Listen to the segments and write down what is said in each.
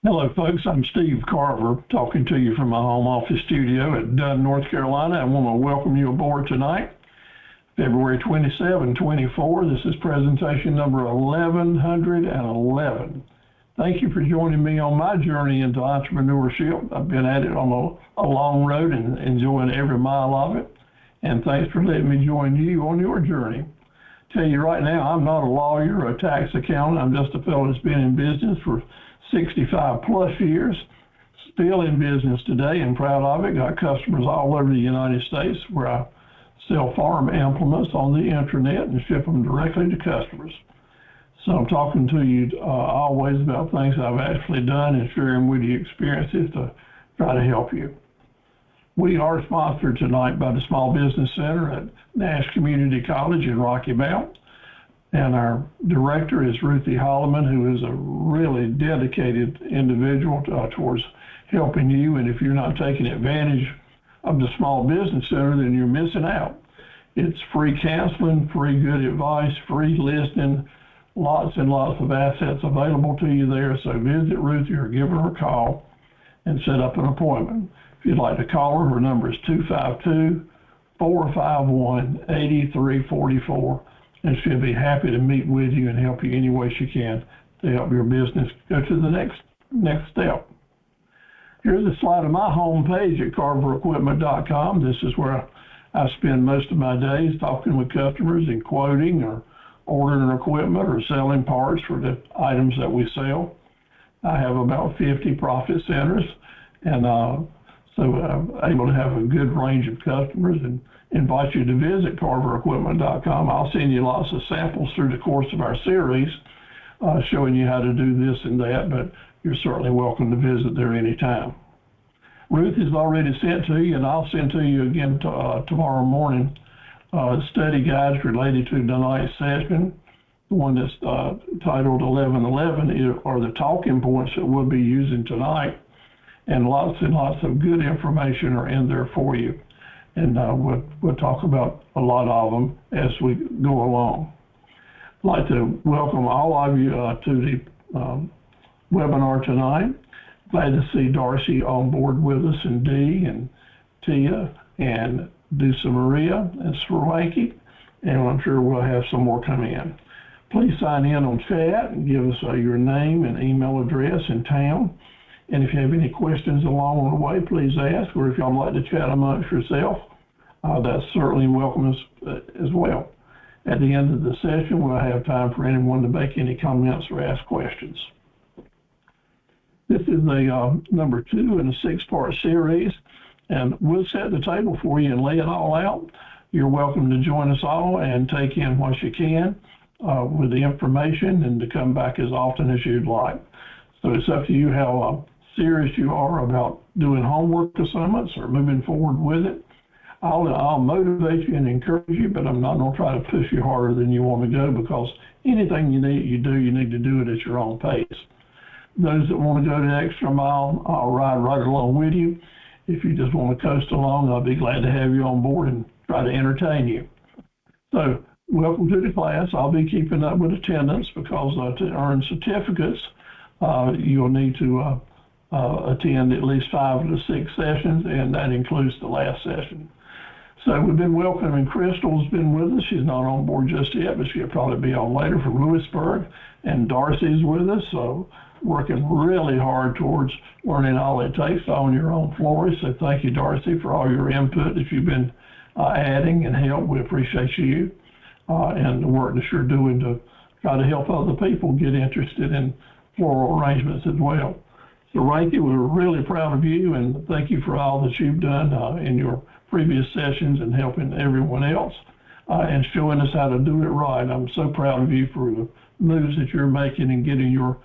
Hello, folks. I'm Steve Carver, talking to you from my home office studio at Dunn, North Carolina. I want to welcome you aboard tonight, February 27, 24. This is presentation number 1111. Thank you for joining me on my journey into entrepreneurship. I've been at it on a long road and enjoying every mile of it. And thanks for letting me join you on your journey. Tell you right now, I'm not a lawyer or a tax accountant. I'm just a fellow that's been in business for 65 plus years, still in business today and proud of it. Got customers all over the United States where I sell farm implements on the internet and ship them directly to customers. So I'm talking to you always about things I've actually done and sharing with you experiences to try to help you. We are sponsored tonight by the Small Business Center at Nash Community College in Rocky Mount. And our director is Ruthie Holloman, who is a really dedicated individual towards helping you. And if you're not taking advantage of the Small Business Center, then you're missing out. It's free counseling, free good advice, free listening, lots and lots of assets available to you there. So visit Ruthie or give her a call and set up an appointment. If you'd like to call her, her number is 252-451-8344. And she'll be happy to meet with you and help you any way she can to help your business go to the next step. Here's a slide of my homepage at carverequipment.com. This is where I spend most of my days talking with customers and quoting or ordering equipment or selling parts for the items that we sell. I have about 50 profit centers, and so I'm able to have a good range of customers and invite you to visit carverequipment.com. I'll send you lots of samples through the course of our series showing you how to do this and that, but you're certainly welcome to visit there anytime. Ruth has already sent to you, and I'll send to you again tomorrow morning, study guides related to tonight's session. The one that's titled 1111 are the talking points that we'll be using tonight, and lots of good information are in there for you. And we'll talk about a lot of them as we go along. I'd like to welcome all of you to the webinar tonight. Glad to see Darcy on board with us, and Dee and Tia and Dusa Maria and Swanky, and I'm sure we'll have some more come in. Please sign in on chat and give us your name and email address and town. And if you have any questions along the way, please ask, or if y'all like to chat amongst yourself, that's certainly welcome as well. At the end of the session, we'll have time for anyone to make any comments or ask questions. This is the number 2 in a 6-part series, and we'll set the table for you and lay it all out. You're welcome to join us all and take in what you can with the information, and to come back as often as you'd like. So it's up to you how serious you are about doing homework assignments or moving forward with it. I'll motivate you and encourage you, but I'm not going to try to push you harder than you want to go, because anything you need to do it at your own pace. Those that want to go the extra mile, I'll ride right along with you. If you just want to coast along, I'll be glad to have you on board and try to entertain you. So welcome to the class. I'll be keeping up with attendance, because to earn certificates, you'll need to attend at least 5 to 6 sessions, and that includes the last session. So we've been welcoming Crystal's been with us. She's not on board just yet, but she'll probably be on later from Lewisburg. And Darcy's with us, so working really hard towards learning all it takes to own your own florist. So thank you, Darcy, for all your input that you've been adding and help. We appreciate you and the work that you're doing to try to help other people get interested in floral arrangements as well. So, Ranky, we're really proud of you, and thank you for all that you've done in your previous sessions and helping everyone else and showing us how to do it right. I'm so proud of you for the moves that you're making and getting your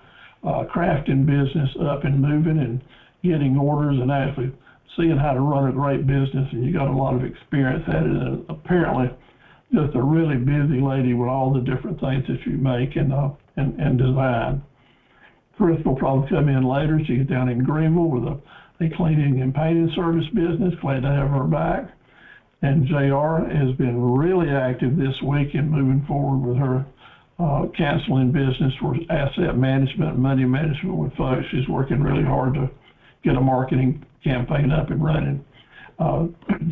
crafting business up and moving and getting orders and actually seeing how to run a great business. And you got a lot of experience at it, and apparently just a really busy lady with all the different things that you make and design. Chris will probably come in later. She's down in Greenville with a cleaning and painting service business. Glad to have her back. And JR has been really active this week in moving forward with her canceling business for asset management, money management with folks. She's working really hard to get a marketing campaign up and running.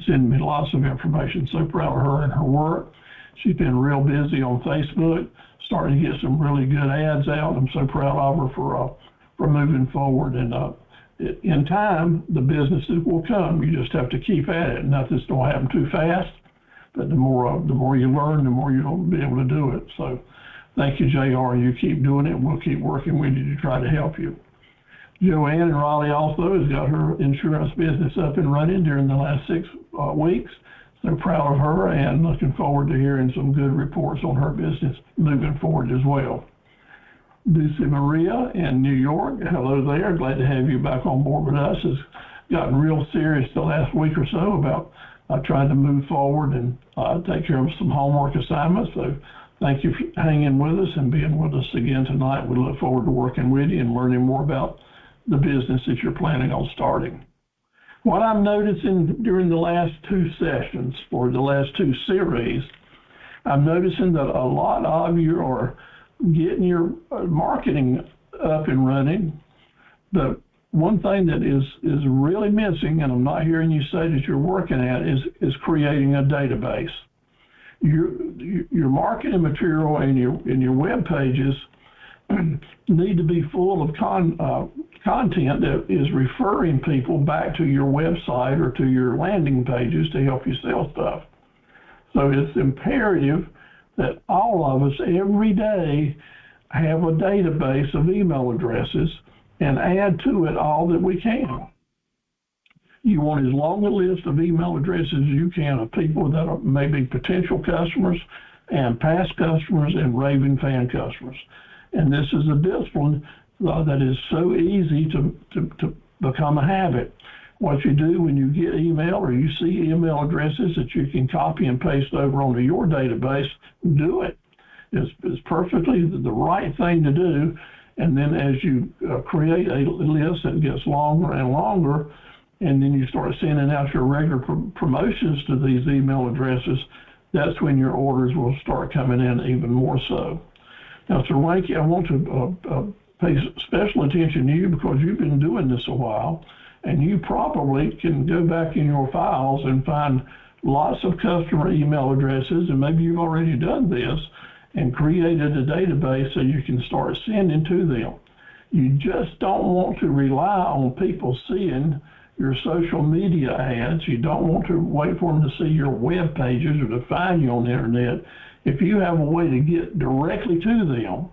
Sending me lots of information. So proud of her and her work. She's been real busy on Facebook, starting to get some really good ads out. I'm so proud of her for moving forward. And in time, the businesses will come. You just have to keep at it. Nothing's going to happen too fast. But the more you learn, the more you'll be able to do it. So thank you, JR. You keep doing it, and we'll keep working with you to try to help you. Joanne in Raleigh also has got her insurance business up and running during the last 6 weeks. So proud of her and looking forward to hearing some good reports on her business moving forward as well. Lucy Maria in New York, hello there. Glad to have you back on board with us. Has gotten real serious the last week or so about trying to move forward and take care of some homework assignments. So thank you for hanging with us and being with us again tonight. We look forward to working with you and learning more about the business that you're planning on starting. What I'm noticing during the last 2 sessions, or the last 2 series, I'm noticing that a lot of you are getting your marketing up and running. But one thing that is really missing, and I'm not hearing you say that you're working at, is creating a database. Your marketing material and your web pages need to be full of content that is referring people back to your website or to your landing pages to help you sell stuff. So it's imperative that all of us every day have a database of email addresses and add to it all that we can. You want as long a list of email addresses as you can of people that are maybe potential customers and past customers and raving fan customers. And this is a discipline that is so easy to become a habit. What you do when you get email or you see email addresses that you can copy and paste over onto your database, do it. It's perfectly the right thing to do. And then as you create a list that gets longer and longer, and then you start sending out your regular promotions to these email addresses, that's when your orders will start coming in even more so. Now, Sir Wanky, I want to pay special attention to you because you've been doing this a while, and you probably can go back in your files and find lots of customer email addresses, and maybe you've already done this and created a database so you can start sending to them. You just don't want to rely on people seeing your social media ads. You don't want to wait for them to see your web pages or to find you on the internet. If you have a way to get directly to them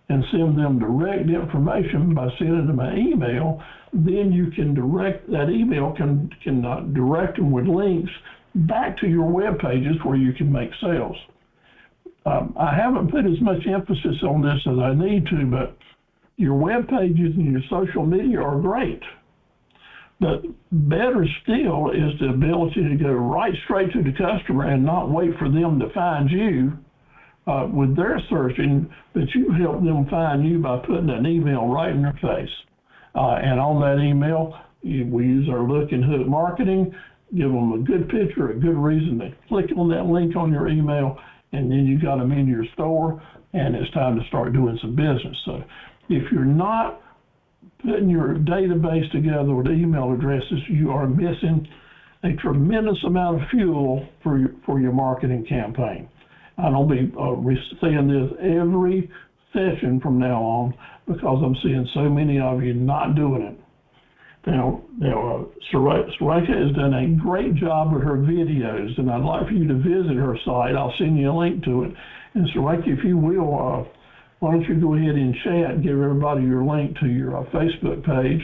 and send them direct information by sending them an email, then you can direct that email, can direct them with links back to your web pages where you can make sales. I haven't put as much emphasis on this as I need to, but your web pages and your social media are great. But better still is the ability to go right straight to the customer and not wait for them to find you with their searching, but you help them find you by putting an email right in their face. And on that email, we use our look and hook marketing, give them a good picture, a good reason to click on that link on your email, and then you got them in your store, and it's time to start doing some business. So if you're not putting your database together with email addresses, you are missing a tremendous amount of fuel for your marketing campaign. I'll be saying this every session from now on because I'm seeing so many of you not doing it. Now Sarika has done a great job with her videos, and I'd like for you to visit her site. I'll send you a link to it. And Sarika, if you will, why don't you go ahead and chat, give everybody your link to your Facebook page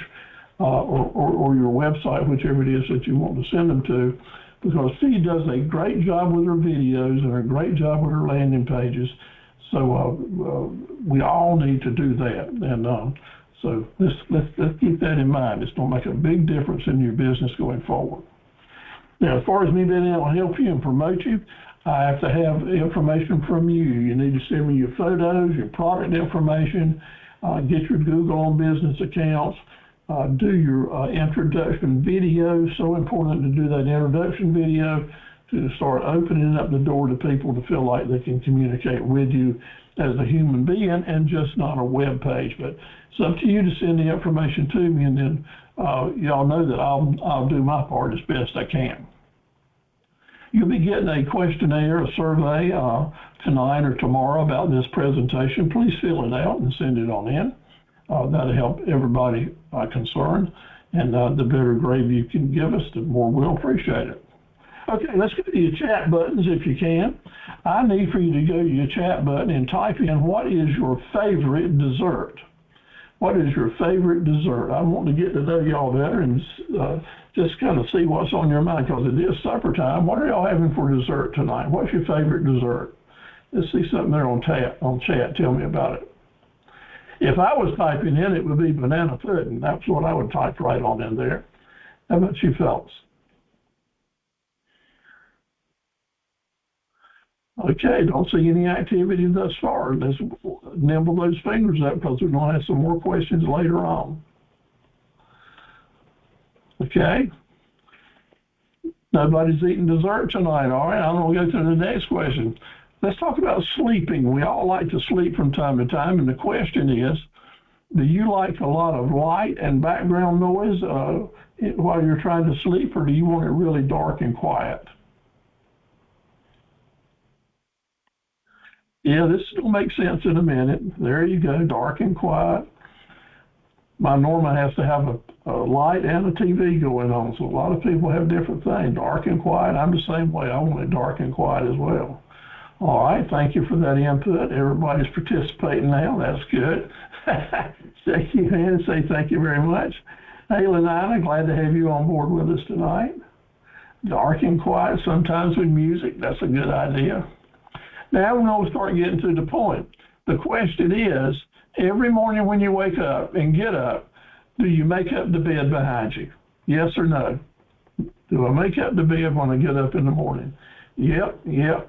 or your website, whichever it is that you want to send them to, because she does a great job with her videos and a great job with her landing pages. So we all need to do that. And so let's keep that in mind. It's going to make a big difference in your business going forward. Now, as far as me being able to help you and promote you, I have to have information from you. You need to send me your photos, your product information, get your Google on Business accounts, do your introduction video. So important to do that introduction video to start opening up the door to people to feel like they can communicate with you as a human being and just not a web page. But it's up to you to send the information to me, and then y'all know that I'll do my part as best I can. You'll be getting a questionnaire, a survey tonight or tomorrow about this presentation. Please fill it out and send it on in. That'll help everybody concerned. And the better grade you can give us, the more we'll appreciate it. Okay, let's go to your chat buttons if you can. I need for you to go to your chat button and type in, what is your favorite dessert? What is your favorite dessert? I want to get to know y'all better and just kind of see what's on your mind, because it is supper time. What are y'all having for dessert tonight? What's your favorite dessert? Let's see something there on chat. Tell me about it. If I was typing in, it would be banana pudding. That's what I would type right on in there. How about you fellas? Okay, don't see any activity thus far. Let's nimble those fingers up, because we're going to have some more questions later on. Okay. Nobody's eating dessert tonight. All right, I'm going to go to the next question. Let's talk about sleeping. We all like to sleep from time to time, and the question is, do you like a lot of light and background noise while you're trying to sleep, or do you want it really dark and quiet? Yeah, this will make sense in a minute. There you go, dark and quiet. My Norma has to have a light and a TV going on, so a lot of people have different things, dark and quiet. I'm the same way. I want it dark and quiet as well. All right, thank you for that input. Everybody's participating now. That's good. Shake your hand and say thank you very much. Hey, Lenina, glad to have you on board with us tonight. Dark and quiet, sometimes with music. That's a good idea. Now we're going to start getting to the point. The question is, every morning when you wake up and get up, do you make up the bed behind you? Yes or no? Do I make up the bed when I get up in the morning? Yep,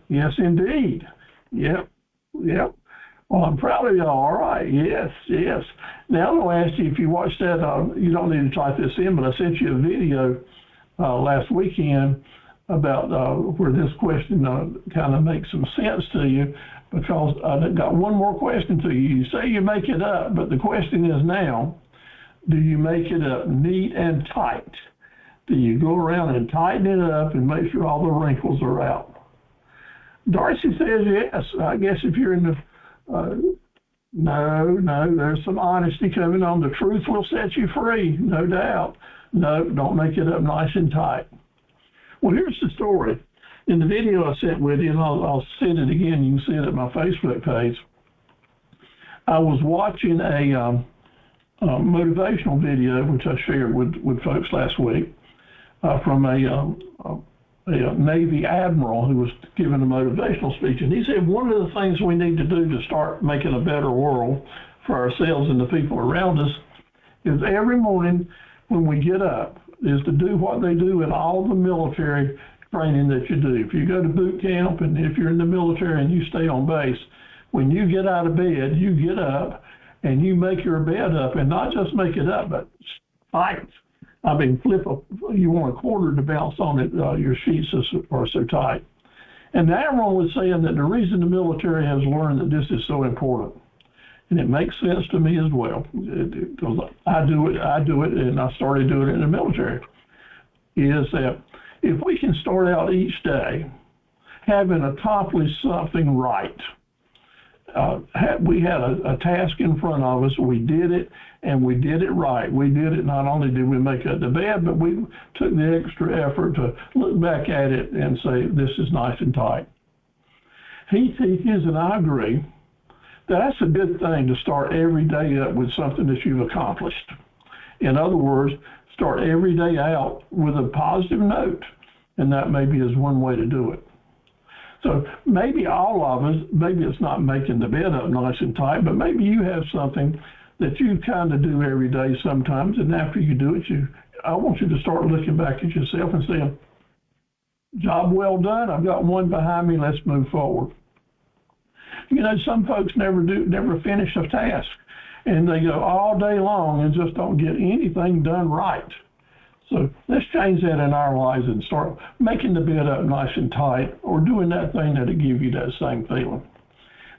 yes indeed. Yep. Well, I'm proud of y'all. All right, yes. Now I'm going to ask you, if you watched that, you don't need to type this in, but I sent you a video last weekend about where this question kind of makes some sense to you, because I've got one more question to you. You say you make it up, but the question is now, do you make it up neat and tight? Do you go around and tighten it up and make sure all the wrinkles are out? Darcy says yes. I guess if you're in the, no, there's some honesty coming on. The truth will set you free, no doubt. No, don't make it up nice and tight. Well, here's the story. In the video I sent with you, and I'll send it again, you can see it at my Facebook page. I was watching a motivational video, which I shared with folks last week, from a Navy admiral who was giving a motivational speech. And he said one of the things we need to do to start making a better world for ourselves and the people around us is every morning when we get up is to do what they do in all the military training that you do. If you go to boot camp and if you're in the military and you stay on base, when you get out of bed, you get up and you make your bed up, and not just make it up, but tight. I mean, you want a quarter to bounce on it, your sheets are so tight. And the admiral was saying that the reason the military has learned that this is so important, and it makes sense to me as well, because I do it, and I started doing it in the military, is that if we can start out each day having accomplished something right, we had a task in front of us, we did it, and we did it right. We did it, not only did we make up the bed, but we took the extra effort to look back at it and say, this is nice and tight. He teaches, and I agree, that's a good thing to start every day up with something that you've accomplished. In other words, start every day out with a positive note, and that maybe is one way to do it. So maybe all of us, maybe it's not making the bed up nice and tight, but maybe you have something that you kind of do every day sometimes, and after you do it, I want you to start looking back at yourself and saying, job well done, I've got one behind me, let's move forward. You know, some folks never finish a task, and they go all day long and just don't get anything done right. So let's change that in our lives and start making the bed up nice and tight, or doing that thing that'll give you that same feeling.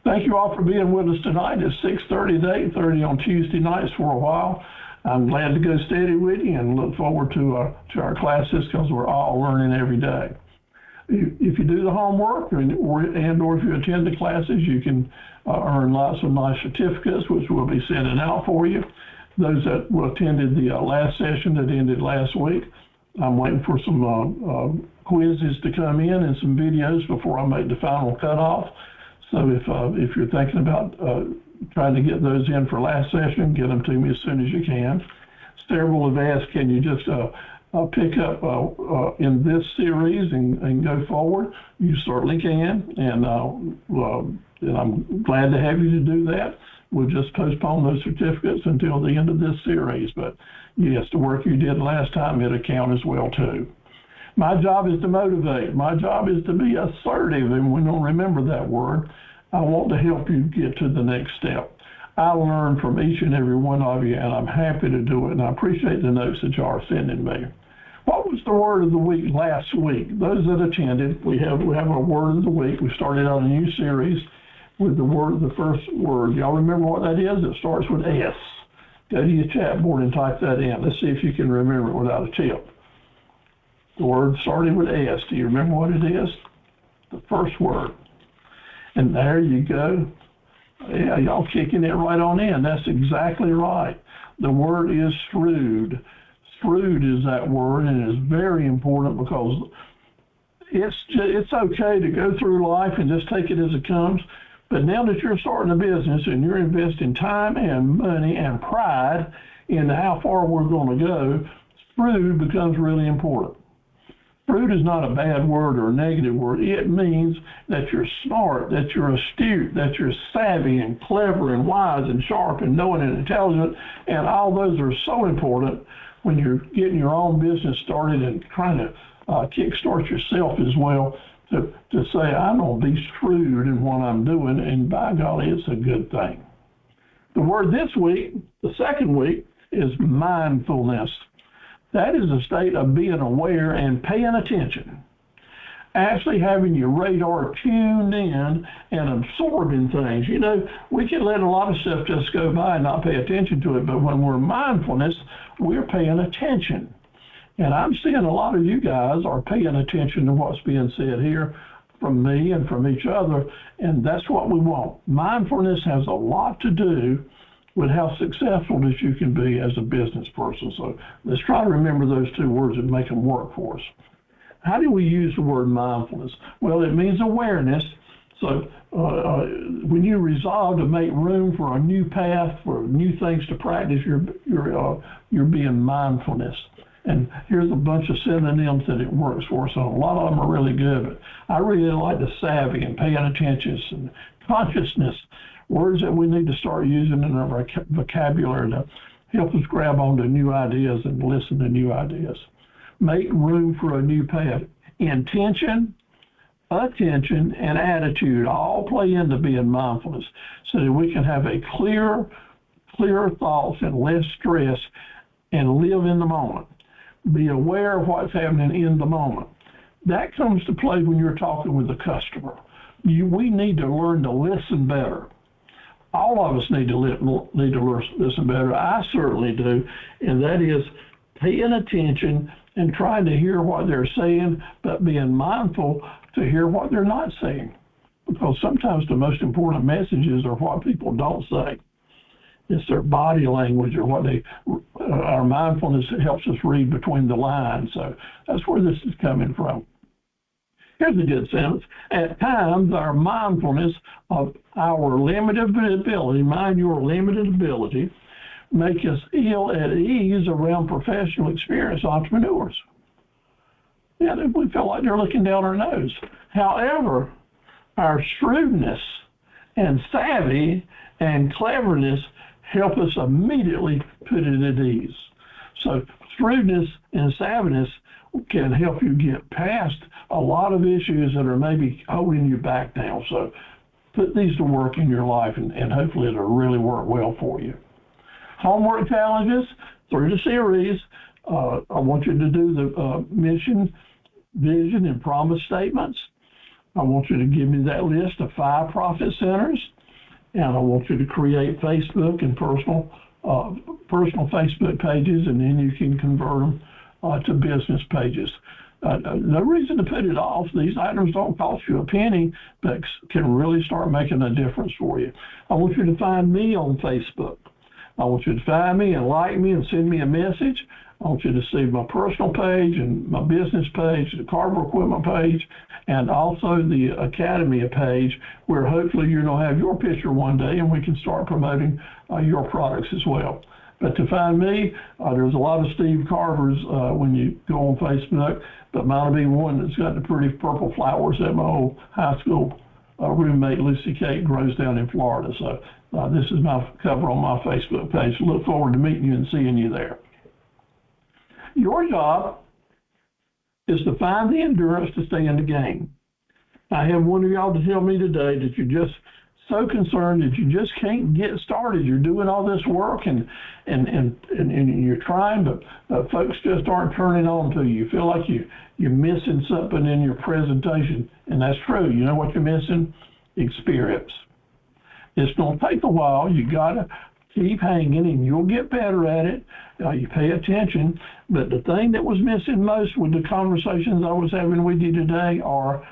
Thank you all for being with us tonight at 6:30 to 8:30 on Tuesday nights for a while. I'm glad to go steady with you and look forward to our classes because we're all learning every day. If you do the homework or if you attend the classes, you can earn lots of nice certificates, which we'll be sending out for you. Those that attended the last session that ended last week, I'm waiting for some quizzes to come in and some videos before I make the final cutoff. So if you're thinking about trying to get those in for last session, get them to me as soon as you can. Several have asked, can you just pick up in this series and go forward? You certainly can, and I'm glad to have you to do that. We'll just postpone those certificates until the end of this series, but yes, the work you did last time, it'll count as well too. My job is to motivate. My job is to be assertive, and we don't remember that word. I want to help you get to the next step. I learn from each and every one of you, and I'm happy to do it, and I appreciate the notes that you are sending me. What was the word of the week last week? Those that attended, we have a word of the week. We started out a new series with the first word. Y'all remember what that is? It starts with S. Go to your chat board and type that in. Let's see if you can remember it without a tip. The word started with S. Do you remember what it is? The first word. And there you go. Yeah, y'all kicking it right on in. That's exactly right. The word is shrewd. Shrewd is that word, and it's very important because it's okay to go through life and just take it as it comes. But now that you're starting a business and you're investing time and money and pride in how far we're going to go, shrewd becomes really important. Shrewd is not a bad word or a negative word. It means that you're smart, that you're astute, that you're savvy and clever and wise and sharp and knowing and intelligent. And all those are so important when you're getting your own business started and trying to kickstart yourself as well. To say, I'm going to be shrewd in what I'm doing, and by golly, it's a good thing. The word this week, the second week, is mindfulness. That is a state of being aware and paying attention. Actually having your radar tuned in and absorbing things. You know, we can let a lot of stuff just go by and not pay attention to it, but when we're mindfulness, we're paying attention. And I'm seeing a lot of you guys are paying attention to what's being said here from me and from each other, and that's what we want. Mindfulness has a lot to do with how successful that you can be as a business person. So let's try to remember those two words and make them work for us. How do we use the word mindfulness? Well, it means awareness. So when you resolve to make room for a new path, for new things to practice, you're being mindfulness. And here's a bunch of synonyms that it works for. So a lot of them are really good, but I really like the savvy and paying attention and consciousness, words that we need to start using in our vocabulary to help us grab onto new ideas and listen to new ideas. Make room for a new path. Intention, attention, and attitude all play into being mindfulness so that we can have a clearer thoughts and less stress and live in the moment. Be aware of what's happening in the moment. That comes to play when you're talking with the customer. We need to learn to listen better. All of us need to listen better. I certainly do, and that is paying attention and trying to hear what they're saying, but being mindful to hear what they're not saying. Because sometimes the most important messages are what people don't say. It's their body language or what our mindfulness helps us read between the lines. So that's where this is coming from. Here's a good sentence. At times, our mindfulness of our limited ability, mind your limited ability, make us ill at ease around professional experienced entrepreneurs. Yeah, we feel like they're looking down our nose. However, our shrewdness and savvy and cleverness help us immediately put it at ease. So shrewdness and savviness can help you get past a lot of issues that are maybe holding you back now. So put these to work in your life, and hopefully it'll really work well for you. Homework challenges through the series. I want you to do the mission, vision, and promise statements. I want you to give me that list of 5 profit centers. and I want you to create Facebook and personal Facebook pages, and then you can convert them to business pages. No reason to put it off. These items don't cost you a penny, but can really start making a difference for you. I want you to find me on Facebook. I want you to find me and like me and send me a message. I want you to see my personal page and my business page, the Carver equipment page, and also the Academy page, where hopefully you're going to have your picture one day and we can start promoting your products as well. But to find me, there's a lot of Steve Carvers when you go on Facebook, but mine will be one that's got the pretty purple flowers that my old high school roommate Lucy Kate grows down in Florida. So this is my cover on my Facebook page. Look forward to meeting you and seeing you there. Your job is to find the endurance to stay in the game. I have one of y'all to tell me today that you're just so concerned that you just can't get started. You're doing all this work and you're trying, but folks just aren't turning on to you. You feel like you're missing something in your presentation, and that's true. You know what you're missing? Experience. It's going to take a while. You got to keep hanging, and you'll get better at it. You pay attention. But the thing that was missing most with the conversations I was having with you today are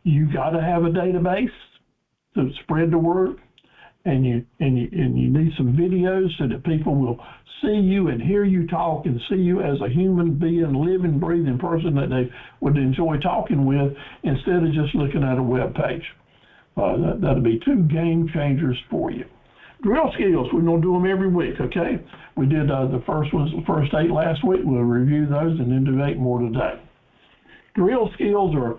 you got to have a database to spread the word, and you need some videos so that people will see you and hear you talk and see you as a human being, living, breathing person that they would enjoy talking with, instead of just looking at a web page. That'll be two game changers for you. Drill skills, we're going to do them every week, okay? We did the first 8 last week. We'll review those and then do 8 more today. Drill skills are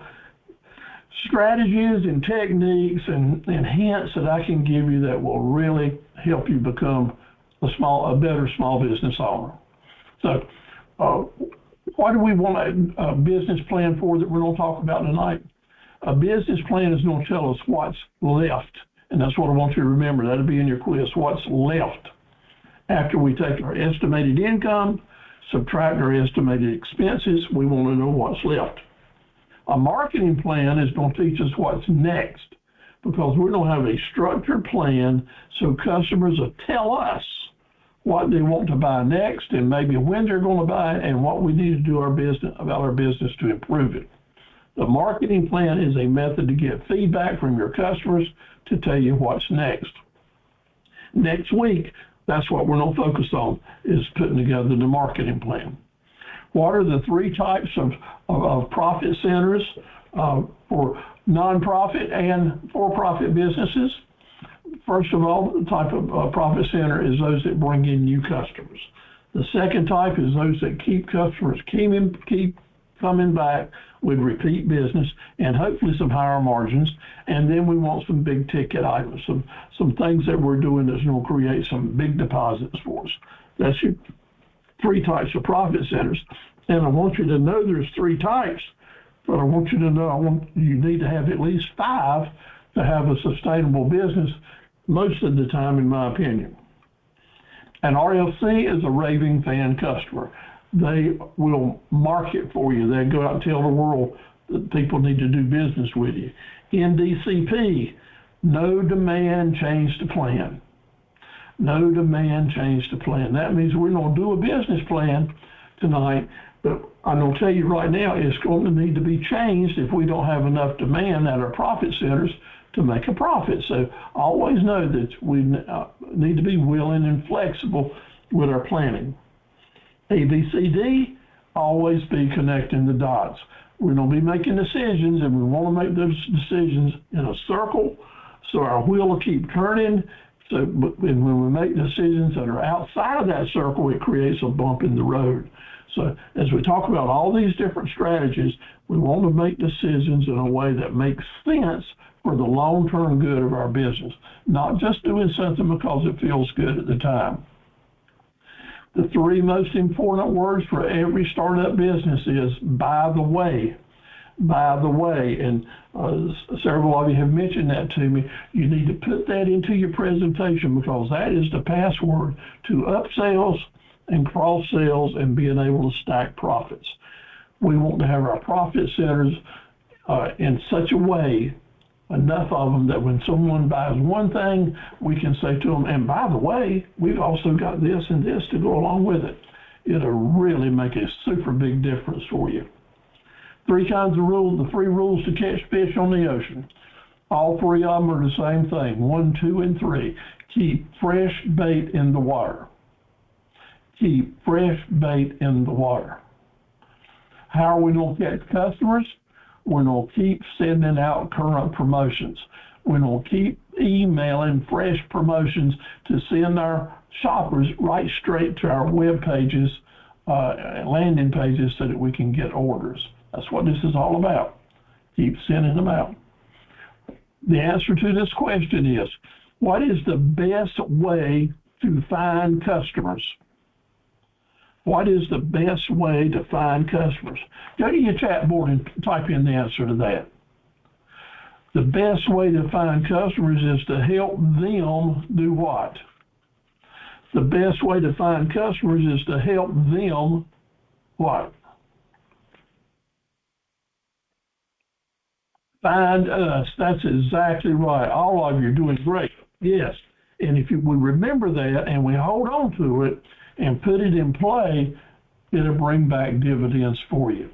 strategies and techniques and hints that I can give you that will really help you become a better small business owner. So what do we want a business plan for that we're going to talk about tonight? A business plan is going to tell us what's left, and that's what I want you to remember. That'll be in your quiz. What's left after we take our estimated income, subtract our estimated expenses, we want to know what's left. A marketing plan is going to teach us what's next, because we're going to have a structured plan so customers will tell us what they want to buy next and maybe when they're going to buy it and what we need to do about our business to improve it. The marketing plan is a method to get feedback from your customers to tell you what's next. Next week, that's what we're going to focus on, is putting together the marketing plan. What are the 3 types of profit centers for nonprofit and for-profit businesses? First of all, the type of profit center is those that bring in new customers. The second type is those that keep customers keep coming back with repeat business and hopefully some higher margins. And then we want some big ticket items, some things that we're doing that's going to create some big deposits for us. That's your 3 types of profit centers. And I want you to know there's 3 types, but I want you to know you need to have at least 5 to have a sustainable business most of the time, in my opinion. An RLC is a raving fan customer. They will market for you. They go out and tell the world that people need to do business with you. NDCP, no demand, change the plan. No demand, change the plan. That means we're going to do a business plan tonight, but I'm going to tell you right now, it's going to need to be changed if we don't have enough demand at our profit centers to make a profit. So always know that we need to be willing and flexible with our planning. ABCD, always be connecting the dots. We're going to be making decisions, and we want to make those decisions in a circle so our wheel will keep turning. So when we make decisions that are outside of that circle, it creates a bump in the road. So as we talk about all these different strategies, we want to make decisions in a way that makes sense for the long-term good of our business, not just doing something because it feels good at the time. The 3 most important words for every startup business is by the way. By the way, and several of you have mentioned that to me. You need to put that into your presentation, because that is the password to upsells and cross sales and being able to stack profits. We want to have our profit centers in such a way enough of them that when someone buys one thing, we can say to them, and by the way, we've also got this and this to go along with it. It'll really make a super big difference for you. 3 kinds of rules, the 3 rules to catch fish on the ocean. All 3 of them are the same thing, 1, 2, and 3. Keep fresh bait in the water. Keep fresh bait in the water. How are we going to catch customers? We're going to keep sending out current promotions. We're going to keep emailing fresh promotions to send our shoppers right straight to our web pages, landing pages, so that we can get orders. That's what this is all about. Keep sending them out. The answer to this question is, what is the best way to find customers? What is the best way to find customers? Go to your chat board and type in the answer to that. The best way to find customers is to help them do what? The best way to find customers is to help them what? Find us. That's exactly right. All of you are doing great. Yes. And if we remember that and we hold on to it and put it in play, it'll bring back dividends for you.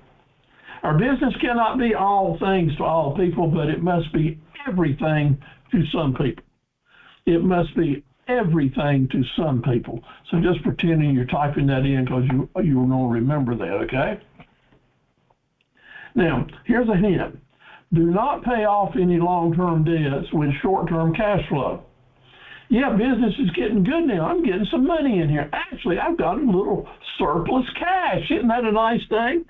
Our business cannot be all things to all people, but it must be everything to some people. It must be everything to some people. So just pretending you're typing that in because you are going to remember that, okay? Now, here's a hint. Do not pay off any long-term debts with short-term cash flow. Yeah, business is getting good now. I'm getting some money in here. Actually, I've got a little surplus cash. Isn't that a nice thing?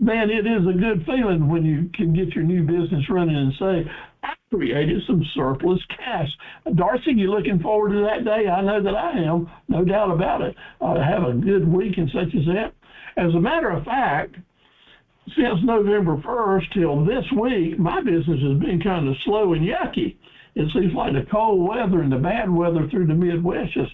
Man, it is a good feeling when you can get your new business running and say, I created some surplus cash. Darcy, you looking forward to that day? I know that I am, no doubt about it. Have a good week and such as that. As a matter of fact, since November 1st till this week, my business has been kind of slow and yucky. It seems like the cold weather and the bad weather through the Midwest just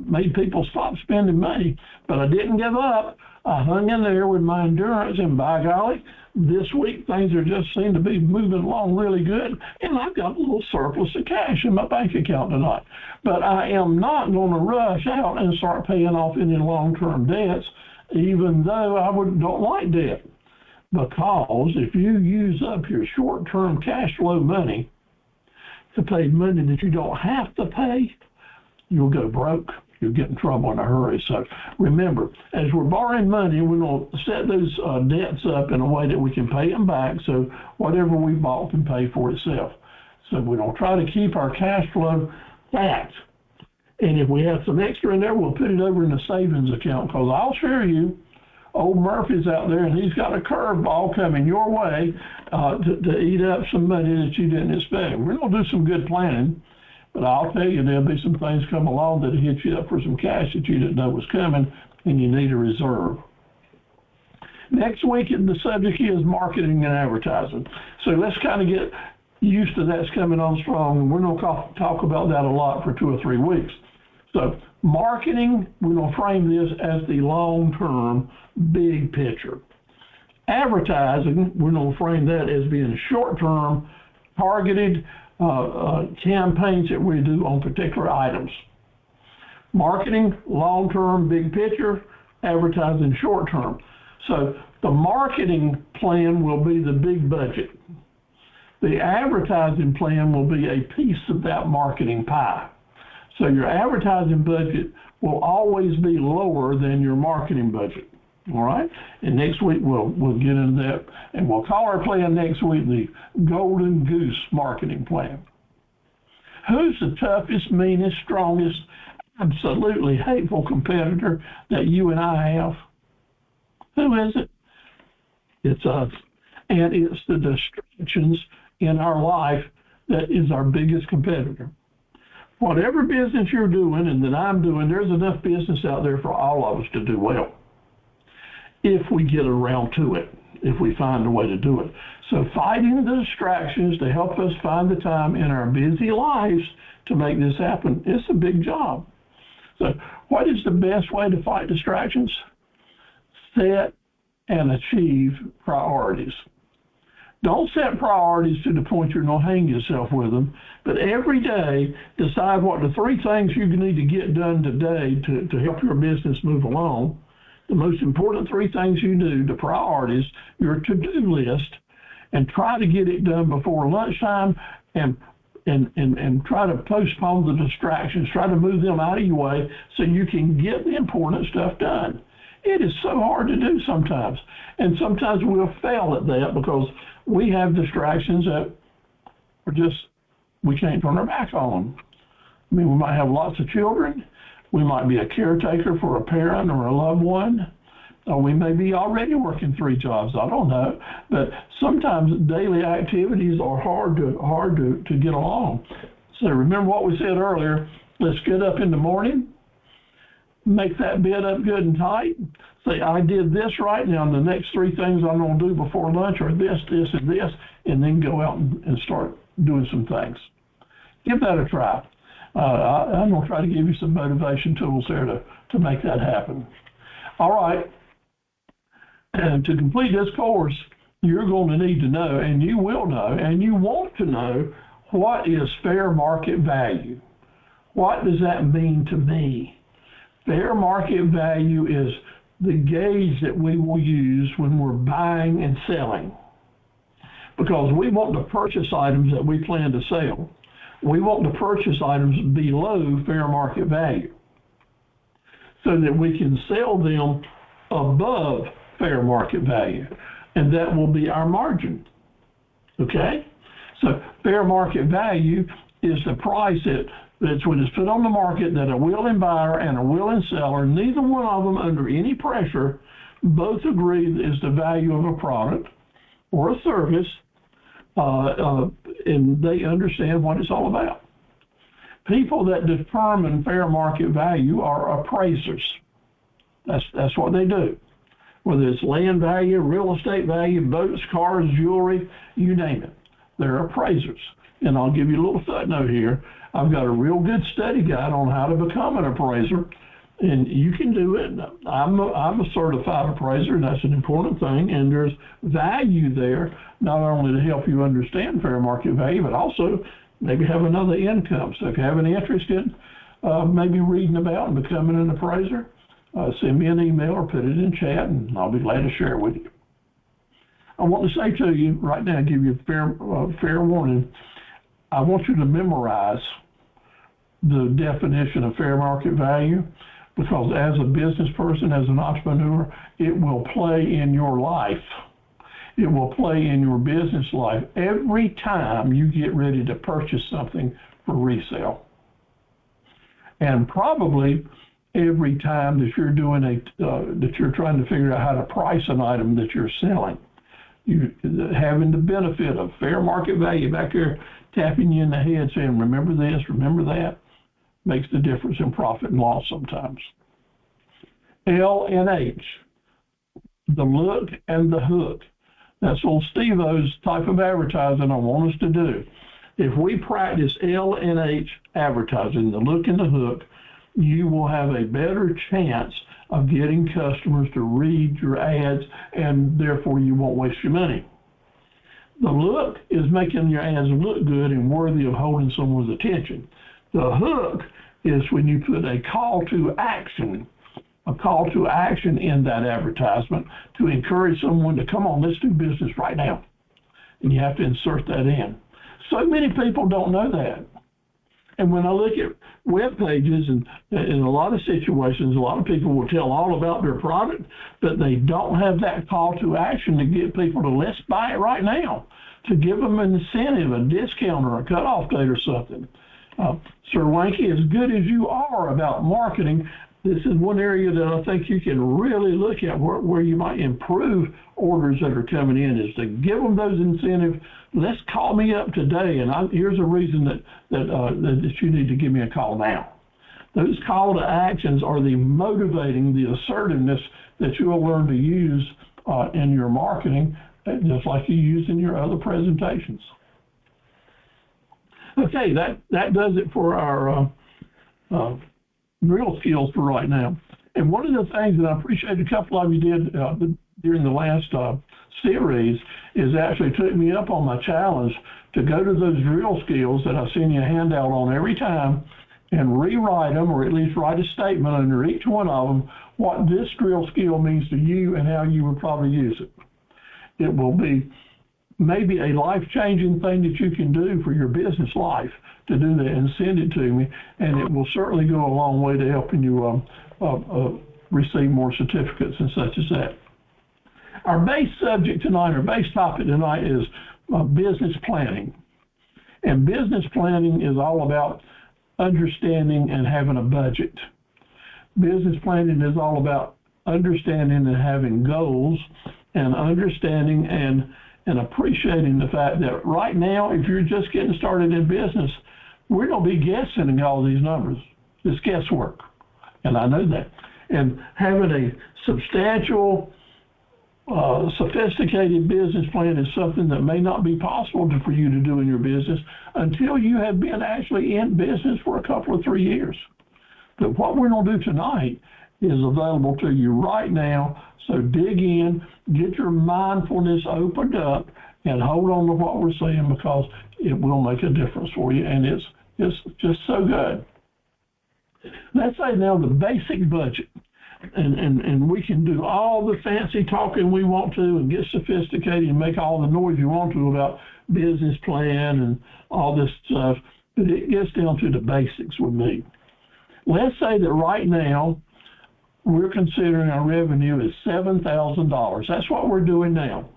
made people stop spending money. But I didn't give up. I hung in there with my endurance, and by golly, this week things are just seem to be moving along really good, and I've got a little surplus of cash in my bank account tonight. But I am not going to rush out and start paying off any long-term debts, even though I don't like debt. Because if you use up your short-term cash flow money to pay money that you don't have to pay, you'll go broke. You'll get in trouble in a hurry. So remember, as we're borrowing money, we're going to set those debts up in a way that we can pay them back, so whatever we bought can pay for itself. So we're going to try to keep our cash flow fat. And if we have some extra in there, we'll put it over in the savings account, because I'll assure you, old Murphy's out there, and he's got a curveball coming your way to eat up some money that you didn't expect. We're going to do some good planning, but I'll tell you, there'll be some things come along that'll hit you up for some cash that you didn't know was coming, and you need a reserve. Next week, the subject is marketing and advertising. So let's kind of get used to that's coming on strong, and we're going to talk about that a lot for 2 or 3 weeks. So marketing, we're going to frame this as the long-term big picture. Advertising, we're going to frame that as being short-term, targeted campaigns that we do on particular items. Marketing, long-term, big picture. Advertising, short-term. So the marketing plan will be the big budget. The advertising plan will be a piece of that marketing pie. So your advertising budget will always be lower than your marketing budget. All right? And next week we'll get into that, and we'll call our plan next week the Golden Goose Marketing Plan. Who's the toughest, meanest, strongest, absolutely hateful competitor that you and I have? Who is it? It's us. And it's the distractions in our life that is our biggest competitor. Whatever business you're doing and that I'm doing, there's enough business out there for all of us to do well, if we get around to it, if we find a way to do it. So fighting the distractions to help us find the time in our busy lives to make this happen, it's a big job. So what is the best way to fight distractions? Set and achieve priorities. Don't set priorities to the point you're going to hang yourself with them, but every day decide what the 3 things you need to get done today to help your business move along. The most important 3 things you do, the priorities, your to-do list, and try to get it done before lunchtime, and try to postpone the distractions, try to move them out of your way so you can get the important stuff done. It is so hard to do sometimes, and sometimes we'll fail at that because we have distractions that are just, we can't turn our back on them. I mean, we might have lots of children. We might be a caretaker for a parent or a loved one. Or we may be already working 3 jobs. I don't know. But sometimes daily activities are hard to get along. So remember what we said earlier. Let's get up in the morning, make that bed up good and tight. Say, I did this right now, and the next 3 things I'm going to do before lunch are this, this, and this, and then go out and start doing some things. Give that a try. I'm going to try to give you some motivation tools there to make that happen. All right. And to complete this course, you're going to need to know, and you will know, and you want to know, what is fair market value? What does that mean to me? Fair market value is the gauge that we will use when we're buying and selling. Because we want to purchase items that we plan to sell. We want to purchase items below fair market value so that we can sell them above fair market value, and that will be our margin. Okay? So fair market value is the price that's when it's put on the market that a willing buyer and a willing seller, neither one of them under any pressure, both agree is the value of a product or a service, and they understand what it's all about. People that determine fair market value are appraisers. That's what they do. Whether it's land value, real estate value, boats, cars, jewelry, you name it. They're appraisers. And I'll give you a little footnote here. I've got a real good study guide on how to become an appraiser, and you can do it. I'm a certified appraiser, and that's an important thing. And there's value there, not only to help you understand fair market value, but also maybe have another income. So if you have an interest in maybe reading about and becoming an appraiser, send me an email or put it in chat, and I'll be glad to share it with you. I want to say to you right now, give you a fair warning. I want you to memorize the definition of fair market value, because as a business person, as an entrepreneur, it will play in your life. It will play in your business life every time you get ready to purchase something for resale. And probably every time that you're doing that you're trying to figure out how to price an item that you're selling. You having the benefit of fair market value back there tapping you in the head saying, remember this, remember that, makes the difference in profit and loss sometimes. L and H, the look and the hook. That's old Steve-O's type of advertising I want us to do. If we practice L and H advertising, the look and the hook, you will have a better chance of getting customers to read your ads, and therefore you won't waste your money. The look is making your ads look good and worthy of holding someone's attention. The hook is when you put a call to action in that advertisement to encourage someone to come on, let's do business right now. And you have to insert that in. So many people don't know that. And when I look at web pages, and in a lot of situations, a lot of people will tell all about their product, but they don't have that call to action to get people to let's buy it right now, to give them an incentive, a discount, or a cutoff date or something. Sir Wanky, as good as you are about marketing, this is one area that I think you can really look at where you might improve orders that are coming in, is to give them those incentives. Let's call me up today, and here's a reason that you need to give me a call now. Those call to actions are the motivating, the assertiveness that you will learn to use in your marketing, just like you use in your other presentations. Okay, that does it for our real skills for right now. And one of the things that I appreciate a couple of you did during the last series is actually took me up on my challenge to go to those drill skills that I send you a handout on every time and rewrite them, or at least write a statement under each one of them, what this drill skill means to you and how you would probably use it. It will be maybe a life-changing thing that you can do for your business life to do that, and send it to me, and it will certainly go a long way to helping you receive more certificates and such as that. Our base subject tonight, our base topic tonight is business planning. And business planning is all about understanding and having a budget. Business planning is all about understanding and having goals, and understanding and appreciating the fact that right now, if you're just getting started in business, we're going to be guessing all these numbers. It's guesswork, and I know that. And having a substantial, sophisticated business plan is something that may not be possible for you to do in your business until you have been actually in business for a couple of 3 years. But what we're going to do tonight is available to you right now. So dig in, get your mindfulness opened up, and hold on to what we're saying, because it will make a difference for you, and it's just so good. Let's say now the basic budget, and we can do all the fancy talking we want to and get sophisticated and make all the noise you want to about business plan and all this stuff, but it gets down to the basics with me. Let's say that right now we're considering our revenue is $7,000. That's what we're doing now.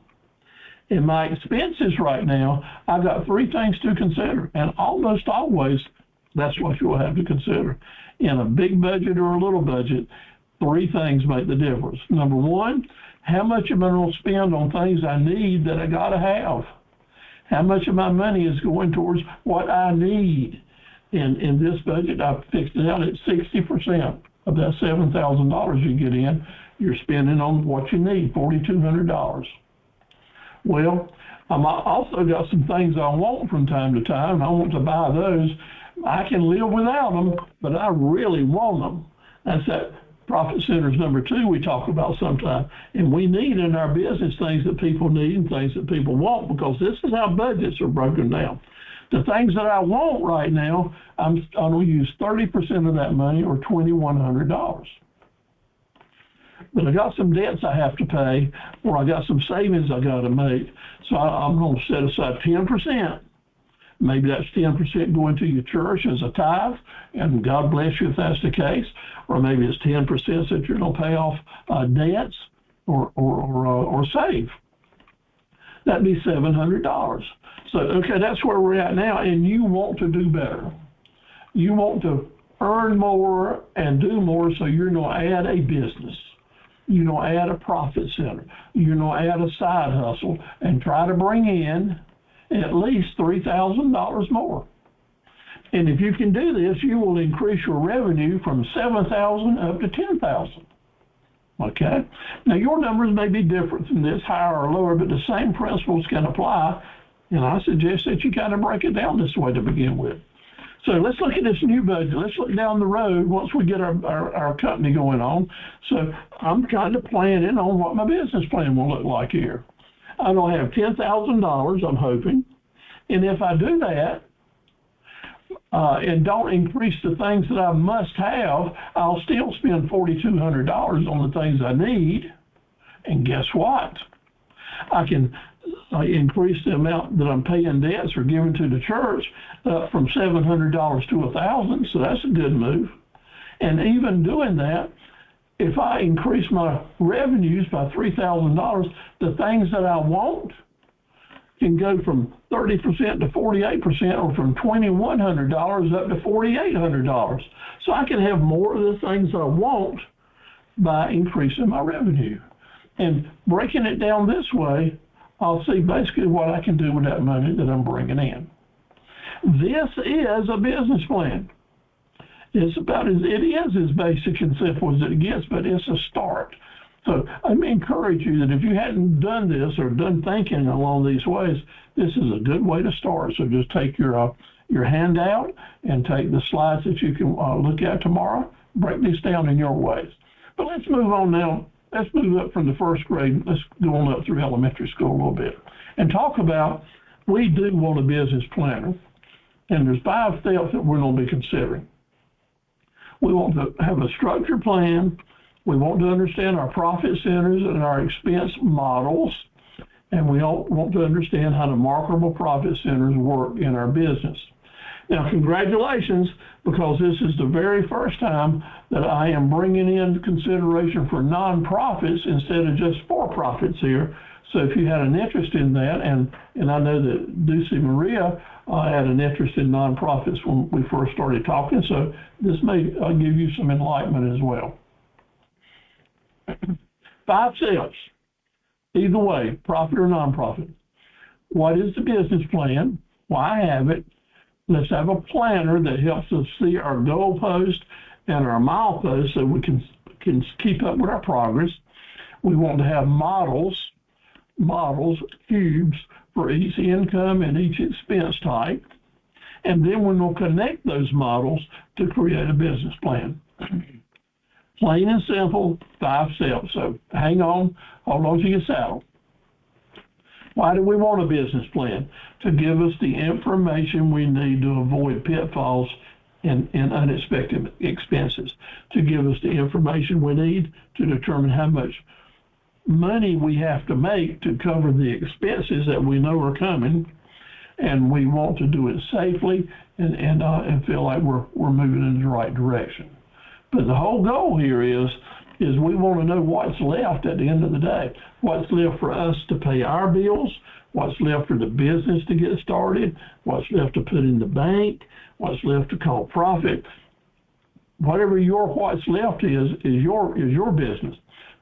In my expenses right now, I've got 3 things to consider, and almost always that's what you'll have to consider. In a big budget or a little budget, 3 things make the difference. Number 1, how much am I going to spend on things I need that I got to have? How much of my money is going towards what I need? In this budget, I've fixed it out at 60% of that $7,000 you get in, you're spending on what you need, $4,200. Well, I've also got some things I want from time to time. I want to buy those. I can live without them, but I really want them. That's that profit centers number 2 we talk about sometimes. And we need in our business things that people need and things that people want, because this is how budgets are broken down. The things that I want right now, I'm going to use 30% of that money, or $2,100. But I got some debts I have to pay, or I got some savings I got to make. So I'm going to set aside 10%. Maybe that's 10% going to your church as a tithe, and God bless you if that's the case. Or maybe it's 10% that you're going to pay off debts or save. That'd be $700. So, okay, that's where we're at now, and you want to do better. You want to earn more and do more, so you're going to add a business. You're going to add a profit center. You're going to add a side hustle and try to bring in at least $3,000 more. And if you can do this, you will increase your revenue from $7,000 up to $10,000. Okay? Now, your numbers may be different from this, higher or lower, but the same principles can apply. And I suggest that you kind of break it down this way to begin with. So let's look at this new budget. Let's look down the road once we get our company going on. So I'm kind of planning on what my business plan will look like here. I'm going to have $10,000, I'm hoping. And if I do that, and don't increase the things that I must have, I'll still spend $4,200 on the things I need. And guess what? I can increase the amount that I'm paying debts or giving to the church from $700 to $1,000, so that's a good move. And even doing that, if I increase my revenues by $3,000, the things that I want can go from 30% to 48%, or from $2,100 up to $4,800. So I can have more of the things I want by increasing my revenue. And breaking it down this way, I'll see basically what I can do with that money that I'm bringing in. This is a business plan. It's about as basic and simple as it gets, but it's a start. So I encourage you that if you hadn't done this or done thinking along these ways, this is a good way to start. So just take your handout and take the slides that you can look at tomorrow, break this down in your ways. But let's move on now let's move up from the first grade. Let's go on up through elementary school a little bit and talk about, we do want a business planner. And there's 5 steps that we're going to be considering. We want to have a structured plan. We want to understand our profit centers and our expense models. And we all want to understand how the marketable profit centers work in our business. Now, congratulations, because this is the very first time that I am bringing in consideration for nonprofits instead of just for-profits here. So if you had an interest in that, and I know that Ducey Maria had an interest in nonprofits when we first started talking, so this may give you some enlightenment as well. 5 steps, either way, profit or nonprofit. What is the business plan? Why have it? Let's have a planner that helps us see our goalpost and our mileposts so we can keep up with our progress. We want to have models, cubes for each income and each expense type. And then we're going to connect those models to create a business plan. Plain and simple, 5 steps. So hang on, hold on to your saddle. Why do we want a business plan? To give us the information we need to avoid pitfalls and unexpected expenses. To give us the information we need to determine how much money we have to make to cover the expenses that we know are coming. And we want to do it safely and feel like we're moving in the right direction. But the whole goal here is we want to know what's left at the end of the day. What's left for us to pay our bills, what's left for the business to get started, what's left to put in the bank, what's left to call profit. Whatever your what's left is your business.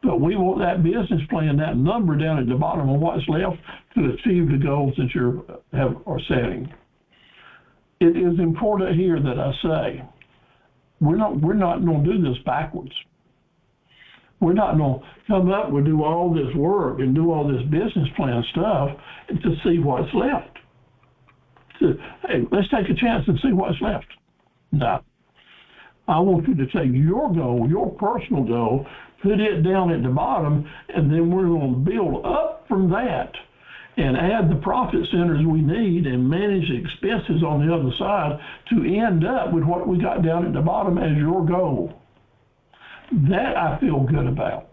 But we want that business plan, that number down at the bottom of what's left to achieve the goals that you are setting. It is important here that I say, we're not going to do this backwards. We're not going to come up and do all this work and do all this business plan stuff to see what's left. So, hey, let's take a chance and see what's left. No. I want you to take your goal, your personal goal, put it down at the bottom, and then we're going to build up from that and add the profit centers we need and manage the expenses on the other side to end up with what we got down at the bottom as your goal. That I feel good about.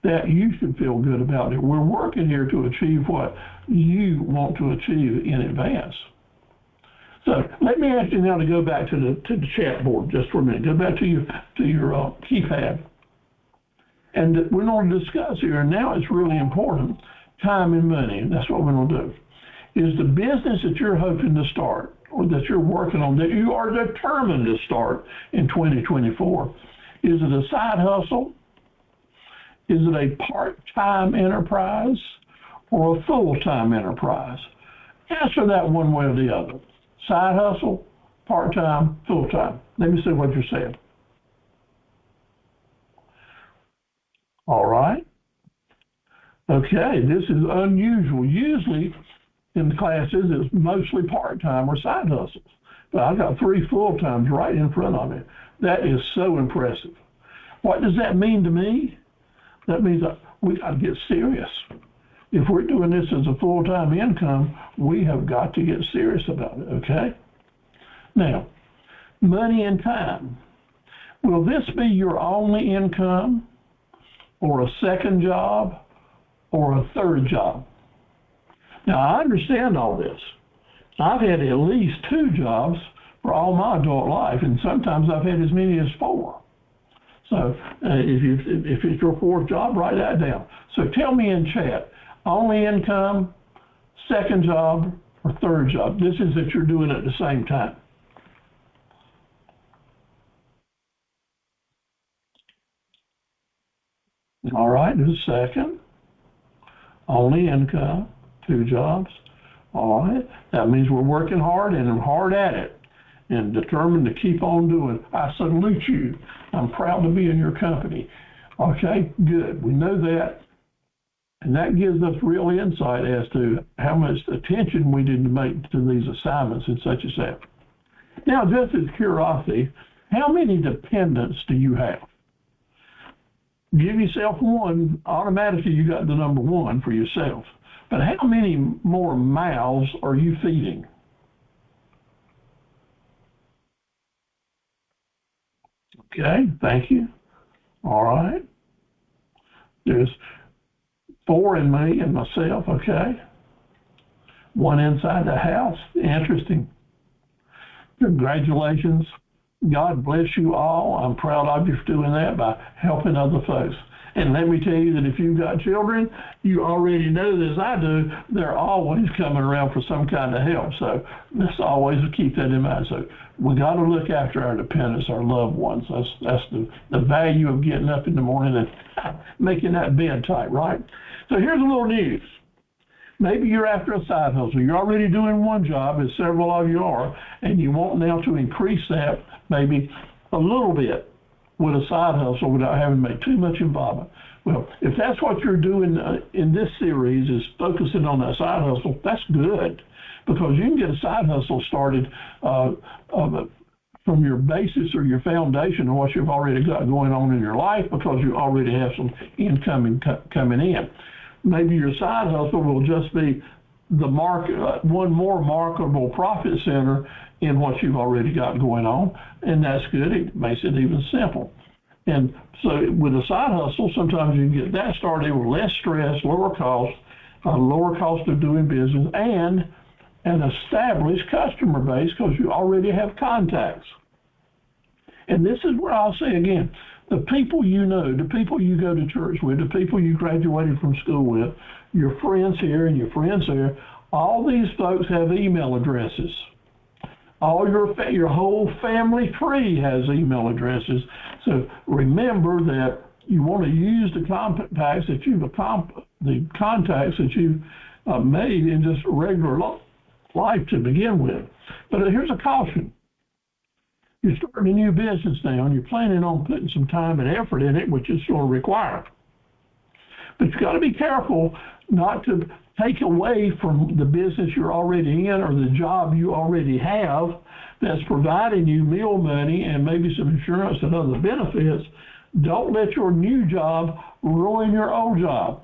That you should feel good about it. We're working here to achieve what you want to achieve in advance. So let me ask you now to go back to the chat board just for a minute. Go back to your keypad. And we're going to discuss here, and now it's really important, time and money. And that's what we're going to do. Is the business that you're hoping to start or that you're working on, that you are determined to start in 2024, is it a side hustle? Is it a part-time enterprise or a full-time enterprise? Answer that one way or the other. Side hustle, part-time, full-time. Let me see what you're saying. All right. Okay, this is unusual. Usually in the classes, it's mostly part-time or side hustles. But I got 3 full-times right in front of me. That is so impressive. What does that mean to me? That means that we got to get serious. If we're doing this as a full-time income, we have got to get serious about it, okay? Now, money and time. Will this be your only income or a second job or a third job? Now, I understand all this. I've had at least 2 jobs for all my adult life, and sometimes I've had as many as 4. So if it's your 4th job, write that down. So tell me in chat, only income, second job, or third job. This is that you're doing it at the same time. All right, do the second. Only income, 2 jobs. All right, that means we're working hard and hard at it and determined to keep on doing. I salute you. I'm proud to be in your company. Okay, good. We know that. And that gives us real insight as to how much attention we need to make to these assignments and such as that. Now, just as curiosity, how many dependents do you have? give yourself one, automatically you got the number one for yourself. But how many more mouths are you feeding? Okay, thank you. All right. There's 4 in me and myself, okay. 1 inside the house. Interesting. Congratulations. God bless you all. I'm proud of you for doing that by helping other folks. And let me tell you that if you've got children, you already know this, I do, they're always coming around for some kind of help. So let's always keep that in mind. So we got to look after our dependents, our loved ones. That's the value of getting up in the morning and making that bed tight, right? So here's a little news. Maybe you're after a side hustle. You're already doing one job, as several of you are, and you want now to increase that maybe a little bit with a side hustle without having to make too much involvement. Well, if that's what you're doing in this series is focusing on that side hustle, that's good, because you can get a side hustle started from your basis or your foundation of what you've already got going on in your life, because you already have some income coming in. Maybe your side hustle will just be the one more marketable profit center in what you've already got going on, and that's good. It makes it even simple. And so with a side hustle, sometimes you can get that started with less stress, lower cost of doing business, and an established customer base, because you already have contacts. And this is where I'll say again, the people you know, the people you go to church with, the people you graduated from school with, your friends here and your friends there, all these folks have email addresses. All your whole family tree has email addresses. So remember that you want to use the contacts that you've made in just regular life to begin with. But here's a caution. You're starting a new business now, and you're planning on putting some time and effort in it, which is sort of required. But you've got to be careful not to take away from the business you're already in or the job you already have that's providing you meal money and maybe some insurance and other benefits. Don't let your new job ruin your old job.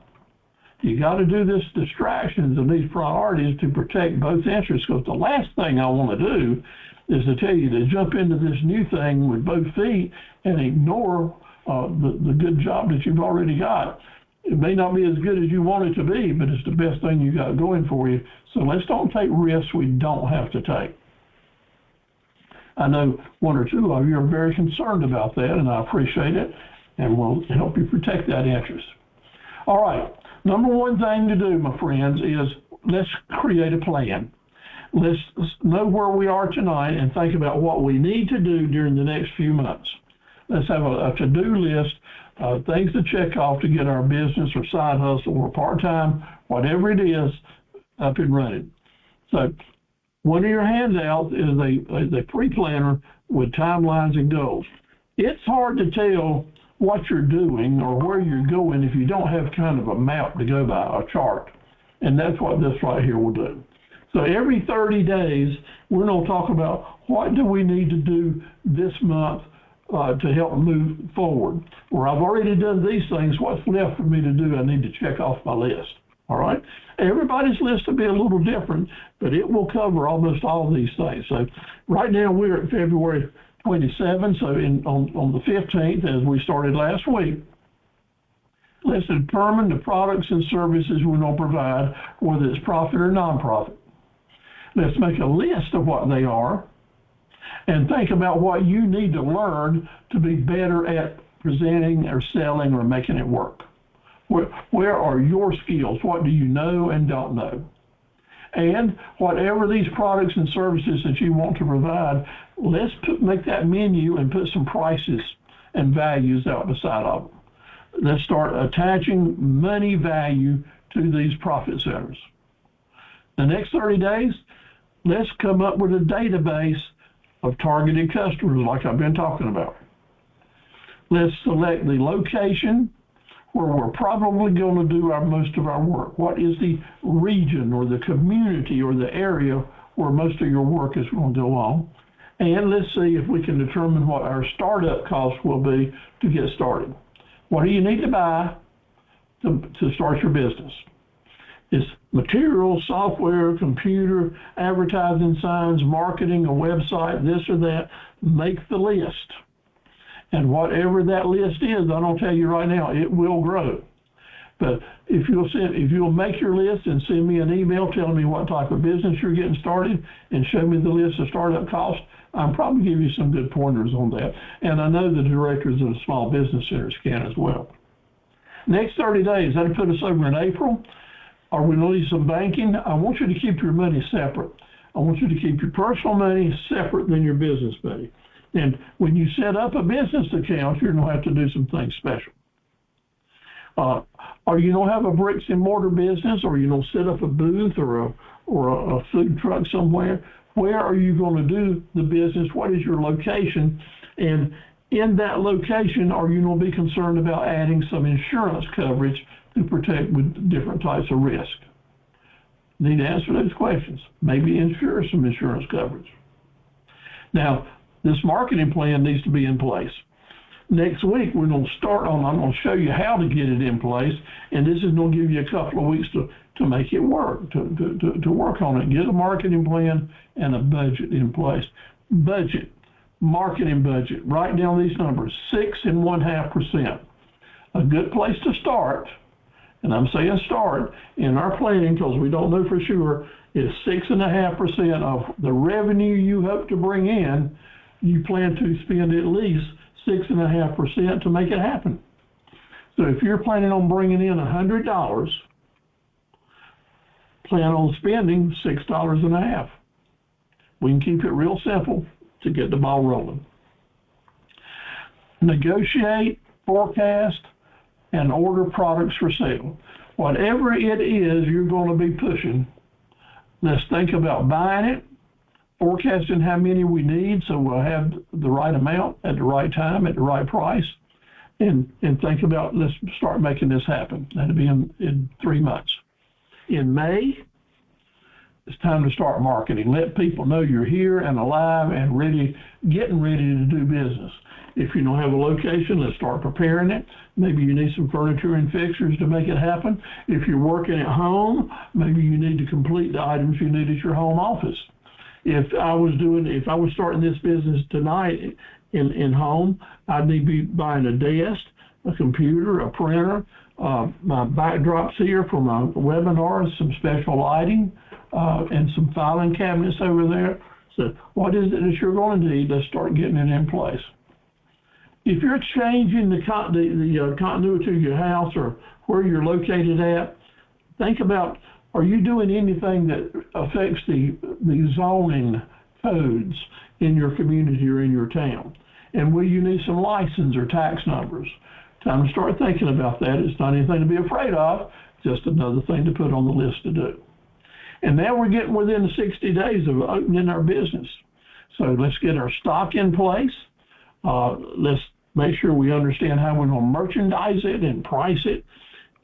You got to do this distractions and these priorities to protect both interests, because the last thing I want to do is to tell you to jump into this new thing with both feet and ignore the good job that you've already got. It may not be as good as you want it to be, but it's the best thing you got going for you. So let's don't take risks we don't have to take. I know 1 or 2 of you are very concerned about that, and I appreciate it, and we'll help you protect that interest. All right, number one thing to do, my friends, is let's create a plan. Let's know where we are tonight and think about what we need to do during the next few months. Let's have a to-do list, things to check off to get our business or side hustle or part-time, whatever it is, up and running. So one of your handouts is a pre-planner with timelines and goals. It's hard to tell what you're doing or where you're going if you don't have kind of a map to go by, a chart. And that's what this right here will do. So every 30 days, we're going to talk about what do we need to do this month to help move forward. Or I've already done these things, what's left for me to do, I need to check off my list. All right? Everybody's list will be a little different, but it will cover almost all of these things. So right now we're at February 27, so on the 15th, as we started last week, let's determine the products and services we're going to provide, whether it's profit or non-profit. Let's make a list of what they are and think about what you need to learn to be better at presenting or selling or making it work. Where are your skills? What do you know and don't know? And whatever these products and services that you want to provide, let's make that menu and put some prices and values out beside of them. Let's start attaching money value to these profit centers. The next 30 days, let's come up with a database of targeted customers like I've been talking about. Let's select the location where we're probably going to do most of our work. What is the region or the community or the area where most of your work is going to go on? And let's see if we can determine what our startup costs will be to get started. What do you need to buy to start your business? It's materials, software, computer, advertising signs, marketing, a website, this or that. Make the list. And whatever that list is, I don't tell you right now, it will grow. But if you'll make your list and send me an email telling me what type of business you're getting started and show me the list of startup costs, I'll probably give you some good pointers on that. And I know the directors of the small business centers can as well. Next 30 days, that'll put us over in April. Are we going to need some banking? I want you to keep your money separate. I want you to keep your personal money separate than your business money. And when you set up a business account, you're going to have to do some things special. Or you don't have a bricks and mortar business, or you don't set up a booth or a food truck somewhere. Where are you going to do the business? What is your location? And in that location, are you going to be concerned about adding some insurance coverage to protect with different types of risk? Need to answer those questions. Maybe insure some insurance coverage. Now, this marketing plan needs to be in place. Next week, we're going to start on, I'm going to show you how to get it in place, and this is going to give you a couple of weeks to make it work, to work on it. Get a marketing plan and a budget in place. Budget, marketing budget, write down these numbers, 6.5%. A good place to start, and I'm saying start, in our planning, because we don't know for sure, is 6.5% of the revenue you hope to bring in. You plan to spend at least 6.5% to make it happen. So if you're planning on bringing in $100, plan on spending $6.50. We can keep it real simple to get the ball rolling. Negotiate, forecast, and order products for sale. Whatever it is you're going to be pushing, let's think about buying it, forecasting how many we need so we'll have the right amount at the right time at the right price, and think about, let's start making this happen. That'll be in 3 months. In May, it's time to start marketing. Let people know you're here and alive and ready, getting ready to do business. If you don't have a location, let's start preparing it. Maybe you need some furniture and fixtures to make it happen. If you're working at home, maybe you need to complete the items you need at your home office. If I was starting this business tonight in home, I'd need to be buying a desk, a computer, a printer, my backdrops here for my webinars, some special lighting, and some filing cabinets over there. So what is it that you're going to need? Let's start getting it in place. If you're changing the continuity of your house or where you're located at, think about, are you doing anything that affects the zoning codes in your community or in your town? And will you need some license or tax numbers? Time to start thinking about that. It's not anything to be afraid of, just another thing to put on the list to do. And now we're getting within the 60 days of opening our business. So let's get our stock in place. Let's make sure we understand how we're going to merchandise it and price it.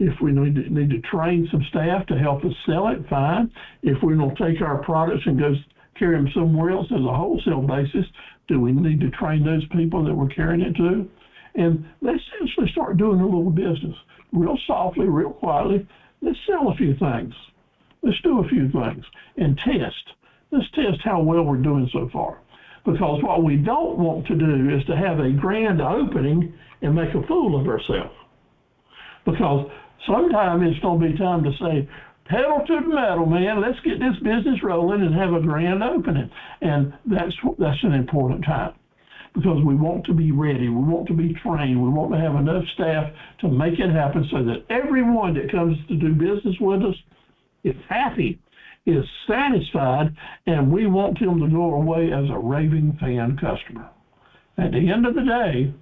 If we need to train some staff to help us sell it, fine. If we're going to take our products and go carry them somewhere else as a wholesale basis, do we need to train those people that we're carrying it to? And let's essentially start doing a little business, real softly, real quietly. Let's sell a few things. Let's do a few things and test. Let's test how well we're doing so far. Because what we don't want to do is to have a grand opening and make a fool of ourselves. Because sometime it's going to be time to say, pedal to the metal, man. Let's get this business rolling and have a grand opening. And that's an important time. Because we want to be ready. We want to be trained. We want to have enough staff to make it happen so that everyone that comes to do business with us is happy, is satisfied, and we want them to go away as a raving fan customer. At the end of the day,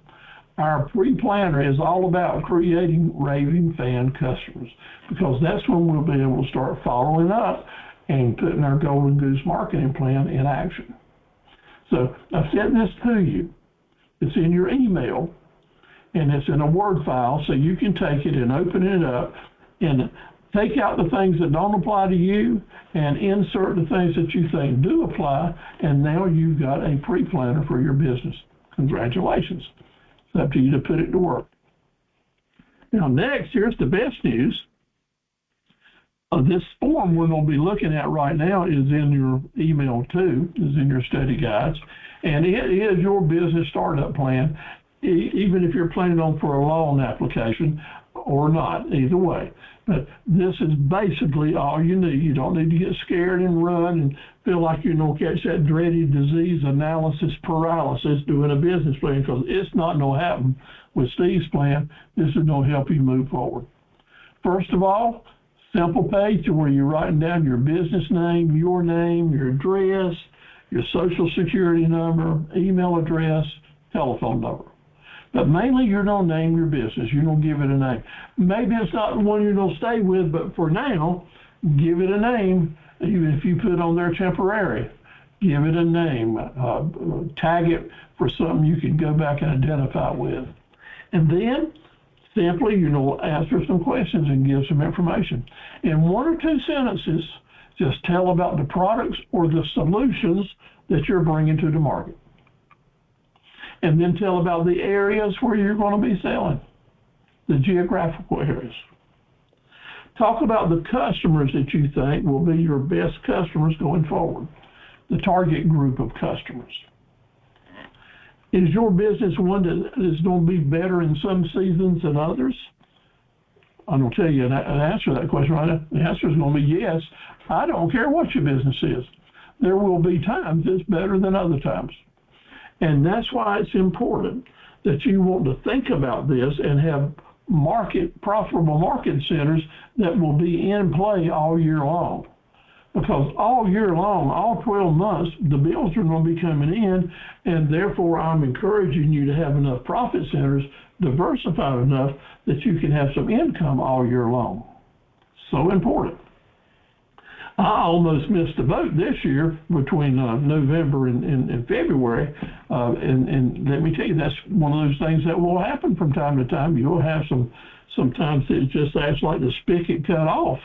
our pre-planner is all about creating raving fan customers, because that's when we'll be able to start following up and putting our Golden Goose marketing plan in action. So I've sent this to you. It's in your email, and it's in a Word file, so you can take it and open it up and take out the things that don't apply to you and insert the things that you think do apply, and now you've got a pre-planner for your business. Congratulations. It's up to you to put it to work. Now next, here's the best news. This form we're going to be looking at right now is in your email too, is in your study guides, and it is your business startup plan, even if you're planning on for a loan application or not, either way. But this is basically all you need. You don't need to get scared and run and feel like you're going to catch that dreaded disease analysis paralysis doing a business plan, because it's not going to happen with Steve's plan. This is going to help you move forward. First of all, simple page where you're writing down your business name, your address, your social security number, email address, telephone number. But mainly you're going to name your business. You're going to give it a name. Maybe it's not the one you're going to stay with, but for now, give it a name. Even if you put it on there temporary, give it a name. Tag it for something you can go back and identify with. And then simply, answer some questions and give some information. In 1 or 2 sentences, just tell about the products or the solutions that you're bringing to the market. And then tell about the areas where you're going to be selling, the geographical areas. Talk about the customers that you think will be your best customers going forward, the target group of customers. Is your business one that is going to be better in some seasons than others? I'm going to tell you an answer to that question right now. The answer is going to be yes. I don't care what your business is. There will be times it's better than other times. And that's why it's important that you want to think about this and have profitable market centers that will be in play all year long. Because all year long, all 12 months, the bills are going to be coming in, and therefore I'm encouraging you to have enough profit centers diversified enough that you can have some income all year long. So important. I almost missed the boat this year between November and February, and let me tell you, that's one of those things that will happen from time to time. You'll have sometimes it just acts like the spigot cut off.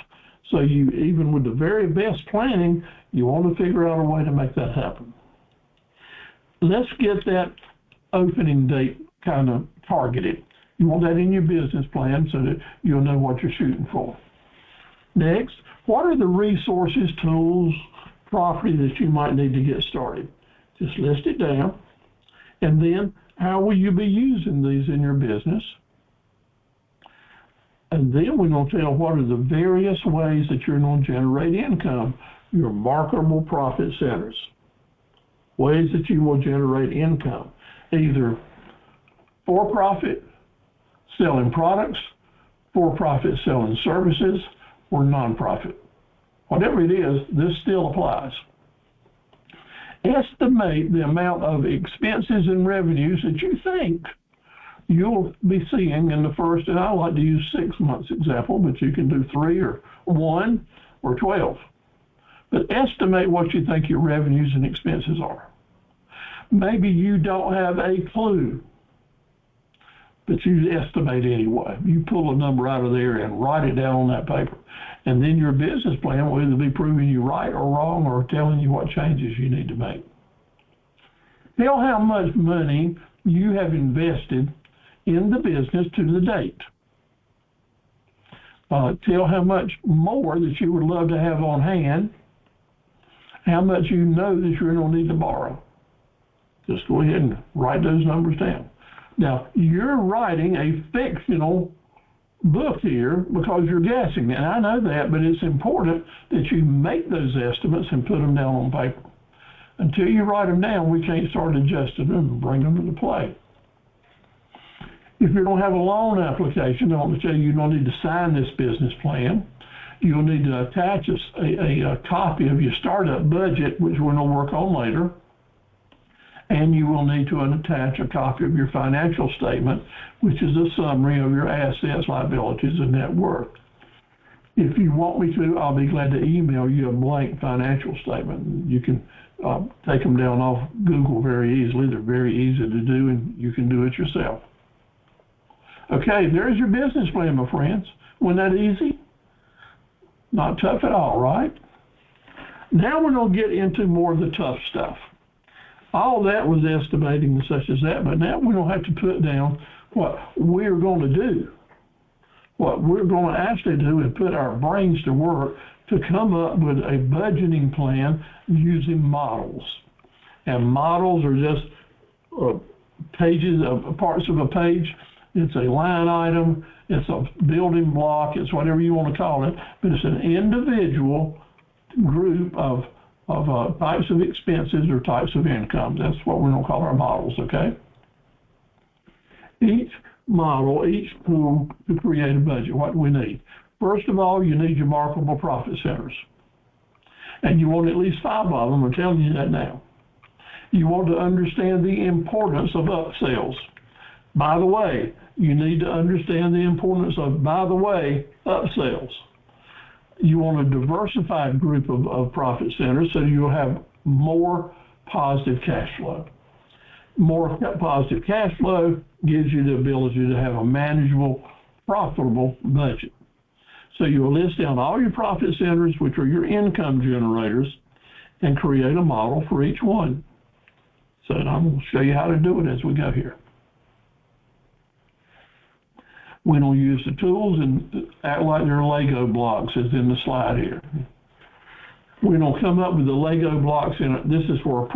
So you, even with the very best planning, you want to figure out a way to make that happen. Let's get that opening date kind of targeted. You want that in your business plan so that you'll know what you're shooting for. Next, what are the resources, tools, property that you might need to get started? Just list it down. And then, how will you be using these in your business? And then we're going to tell what are the various ways that you're going to generate income, your marketable profit centers. Ways that you will generate income, either for-profit, selling products, for-profit selling services, or non-profit. Whatever it is, this still applies. Estimate the amount of expenses and revenues that you think you'll be seeing in the first, and I like to use 6 months example, but you can do 3 or 1 or 12. But estimate what you think your revenues and expenses are. Maybe you don't have a clue, but you estimate anyway. You pull a number out of there and write it down on that paper. And then your business plan will either be proving you right or wrong or telling you what changes you need to make. Tell how much money you have invested in the business to the date. Tell how much more that you would love to have on hand, how much you know that you're going to need to borrow. Just go ahead and write those numbers down. Now, you're writing a fictional book here because you're guessing, and I know that, but it's important that you make those estimates and put them down on paper. Until you write them down, we can't start adjusting them and bring them into play. If you don't have a loan application, I want to tell you, you don't need to sign this business plan. You'll need to attach a copy of your startup budget, which we're going to work on later. And you will need to attach a copy of your financial statement, which is a summary of your assets, liabilities, and net worth. If you want me to, I'll be glad to email you a blank financial statement. You can take them down off Google very easily. They're very easy to do, and you can do it yourself. Okay, there's your business plan, my friends. Wasn't that easy? Not tough at all, right? Now we're going to get into more of the tough stuff. All that was estimating and such as that, but now we're going to have to put down what we're going to do. What we're going to actually do is put our brains to work to come up with a budgeting plan using models. And models are just pages of parts of a page. It's a line item, it's a building block, it's whatever you want to call it, but it's an individual group of types of expenses or types of income. That's what we're going to call our models, okay? Each model, each tool to create a budget, what do we need? First of all, you need your marketable profit centers. And you want at least 5 of them, I'm telling you that now. You want to understand the importance of upsells. By the way, you need to understand the importance of, by the way, upsells. You want a diversified group of profit centers so you'll have more positive cash flow. More positive cash flow gives you the ability to have a manageable, profitable budget. So you'll list down all your profit centers, which are your income generators, and create a model for each one. So I'm going to show you how to do it as we go here. We don't use the tools and act like they're Lego blocks, as in the slide here. We don't come up with the Lego blocks in it. This is for a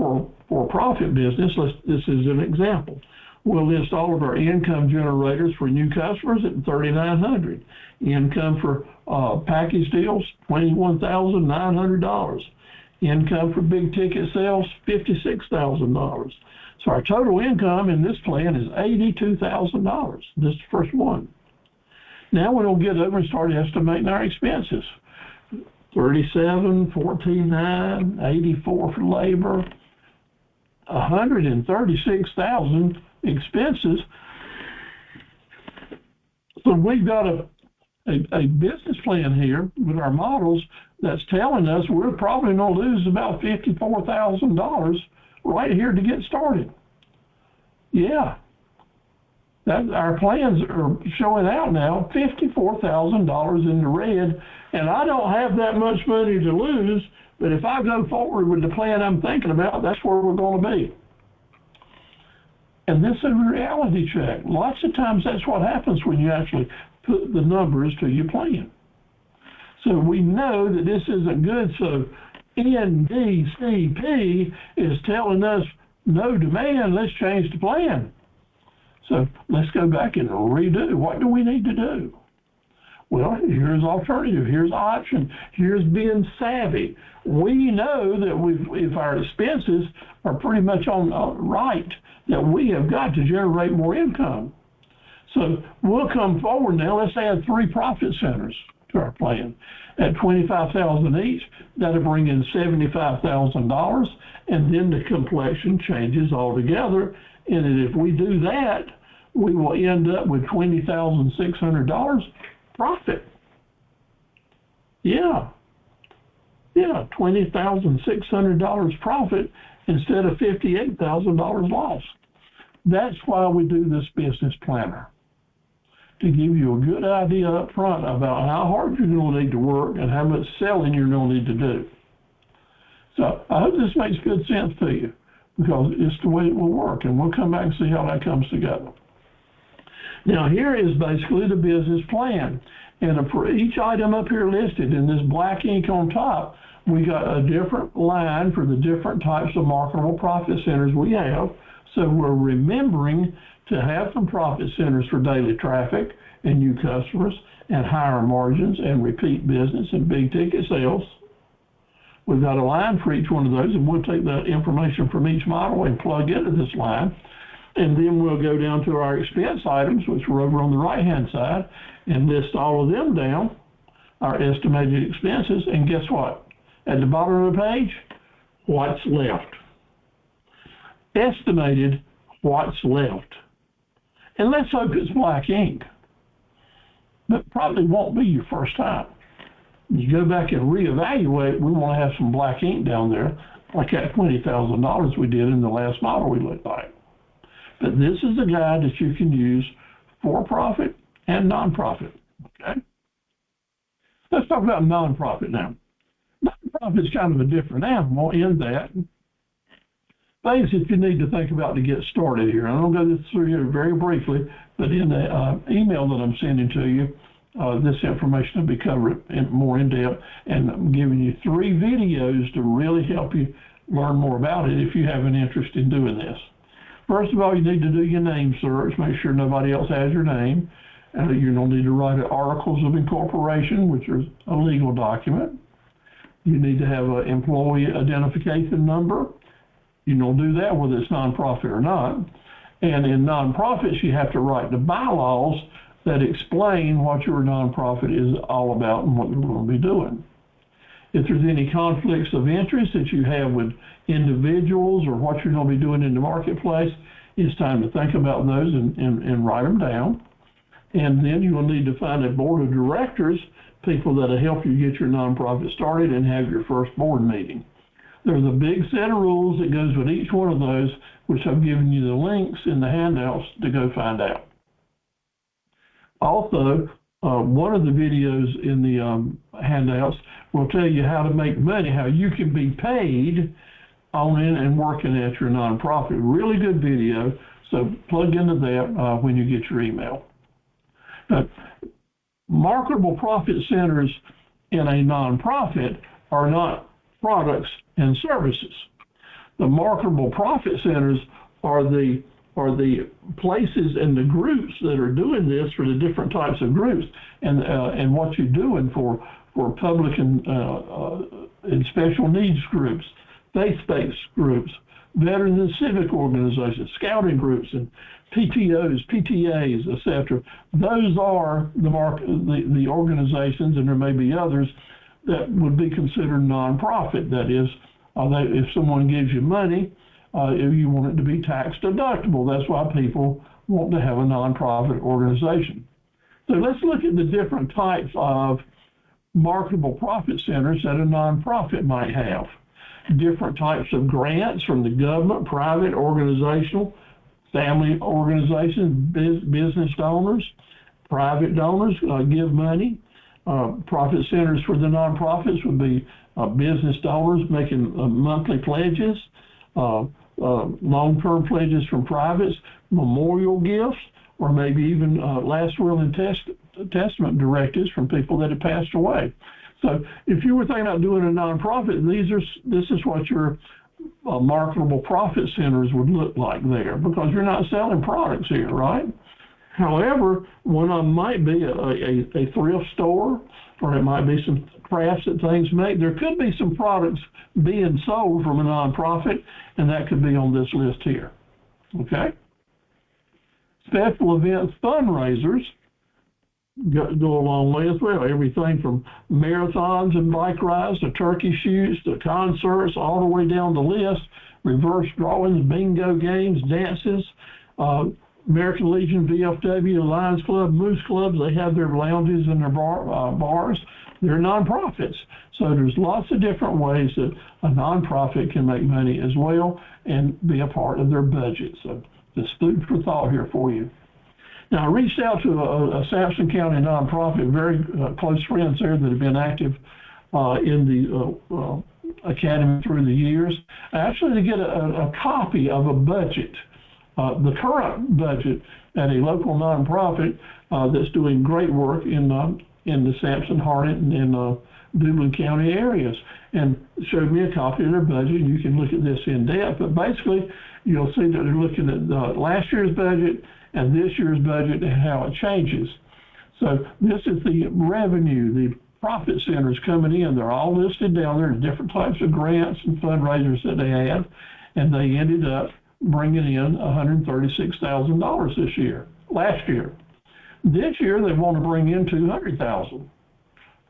for-profit business. This is an example. We'll list all of our income generators for new customers at $3,900. Income for package deals, $21,900. Income for big ticket sales, $56,000. So our total income in this plan is $82,000. This is the first one. Now we're going to get over and start estimating our expenses. 37, 14,900, 84 for labor, 136,000 expenses. So we've got a business plan here with our models that's telling us we're probably going to lose about $54,000 right here to get started. Yeah, our plans are showing out now, $54,000 in the red, and I don't have that much money to lose, but if I go forward with the plan I'm thinking about, that's where we're going to be. And this is a reality check. Lots of times that's what happens when you actually put the numbers to your plan. So we know that this isn't good, so NDCP is telling us no demand, let's change the plan. So let's go back and redo. What do we need to do? Well, here's alternative, here's option, here's being savvy. We know that if our expenses are pretty much on right, that we have got to generate more income. So we'll come forward now, let's add 3 profit centers to our plan. At $25,000 each, that'll bring in $75,000, and then the complexion changes altogether. And if we do that, we will end up with $20,600 profit. Yeah, $20,600 profit instead of $58,000 loss. That's why we do this business planner, to give you a good idea up front about how hard you're going to need to work and how much selling you're going to need to do. So I hope this makes good sense to you, because it's the way it will work, and we'll come back and see how that comes together. Now here is basically the business plan, and for each item up here listed in this black ink on top, we got a different line for the different types of marketable profit centers we have. So we're remembering to have some profit centers for daily traffic and new customers and higher margins and repeat business and big ticket sales. We've got a line for each one of those, and we'll take that information from each model and plug into this line. And then we'll go down to our expense items, which are over on the right-hand side, and list all of them down, our estimated expenses. And guess what? At the bottom of the page, what's left. Estimated what's left. And let's hope it's black ink. But probably won't be your first time. You go back and reevaluate, we want to have some black ink down there, like that $20,000 we did in the last model we looked at. But this is a guide that you can use for profit and nonprofit. Okay? Let's talk about nonprofit now. Nonprofit is kind of a different animal in that things that you need to think about to get started here. I'm going to go through here very briefly, but in the email that I'm sending to you, this information will be covered more in depth, and I'm giving you 3 videos to really help you learn more about it if you have an interest in doing this. First of all, you need to do your name search, make sure nobody else has your name. You don't need to write articles of incorporation, which is a legal document. You need to have an employee identification number. You don't do that whether it's nonprofit or not. And in nonprofits, you have to write the bylaws that explain what your nonprofit is all about and what you're going to be doing. If there's any conflicts of interest that you have with individuals or what you're going to be doing in the marketplace, it's time to think about those and write them down. And then you will need to find a board of directors, people that will help you get your nonprofit started and have your first board meeting. There's a big set of rules that goes with each one of those, which I've given you the links in the handouts to go find out. Also, one of the videos in the handouts will tell you how to make money, how you can be paid on in and working at your nonprofit. Really good video, so plug into that when you get your email. Marketable profit centers in a nonprofit are not products and services. The marketable profit centers are the places and the groups that are doing this for the different types of groups, and what you're doing for public and special needs groups, faith-based groups, veteran and civic organizations, scouting groups, and PTOs, PTAs, etc. Those are the organizations, and there may be others that would be considered nonprofit. That is, if someone gives you money, you want it to be tax deductible. That's why people want to have a nonprofit organization. So let's look at the different types of marketable profit centers that a nonprofit might have. Different types of grants from the government, private, organizational, family organizations, business donors, private donors give money. Profit centers for the nonprofits would be business donors making monthly pledges, long-term pledges from privates, memorial gifts, or maybe even last will and testament directives from people that have passed away. So if you were thinking about doing a nonprofit, this is what your marketable profit centers would look like there, because you're not selling products here, right? However, one of them might be a thrift store, or it might be some crafts that things make. There could be some products being sold from a nonprofit, and that could be on this list here, okay? Special events fundraisers go a long way as well. Everything from marathons and bike rides to turkey shoots to concerts, all the way down the list, reverse drawings, bingo games, dances, American Legion, VFW, Lions Club, Moose Clubs, they have their lounges and their bars. They're nonprofits. So there's lots of different ways that a nonprofit can make money as well and be a part of their budget. So there's food for thought here for you. Now, I reached out to a Sampson County nonprofit, very close friends there that have been active in the academy through the years, actually to get a copy of a budget, the current budget at a local nonprofit that's doing great work in the Sampson, Harnett, and Dublin County areas, and showed me a copy of their budget. You can look at this in depth, but basically you'll see that they're looking at last year's budget and this year's budget and how it changes. So this is the revenue, the profit centers coming in. They're all listed down there, different types of grants and fundraisers that they had, and they ended up bringing in $136,000 this year, last year. This year they want to bring in $200,000.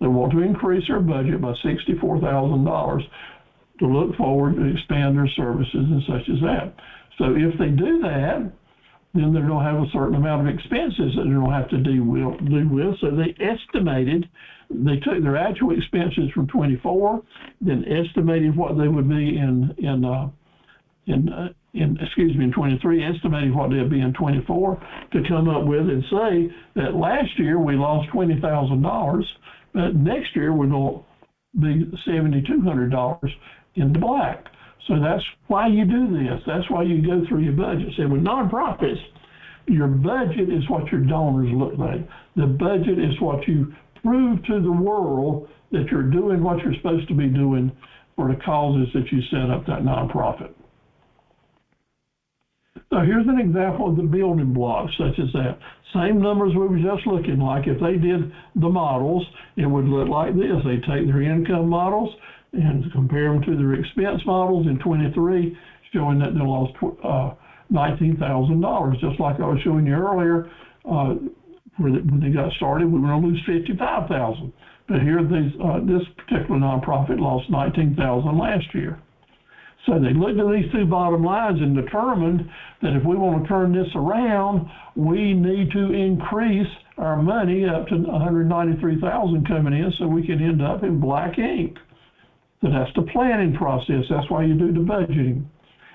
They want to increase their budget by $64,000 to look forward to expand their services and such as that. So if they do that, then they're going to have a certain amount of expenses that they're going to have to deal with. So they estimated, they took their actual expenses from 24, then estimated what they would be in 23, estimated what they'd be in 24 to come up with and say that last year we lost $20,000, but next year we're going to be $7,200 in the black. So that's why you do this. That's why you go through your budget. So with nonprofits, Your budget is what your donors look like. The budget is what you prove to the world that you're doing what you're supposed to be doing for the causes that you set up that nonprofit. So here's an example of the building blocks such as that. Same numbers we were just looking like. If they did the models, it would look like this. They take their income models and compare them to their expense models in 23, showing that they lost $19,000. Just like I was showing you earlier, when they got started, we were going to lose $55,000. But here, this particular nonprofit lost $19,000 last year. So they looked at these two bottom lines and determined that if we want to turn this around, we need to increase our money up to $193,000 coming in so we can end up in black ink. So that's the planning process. That's why you do the budgeting.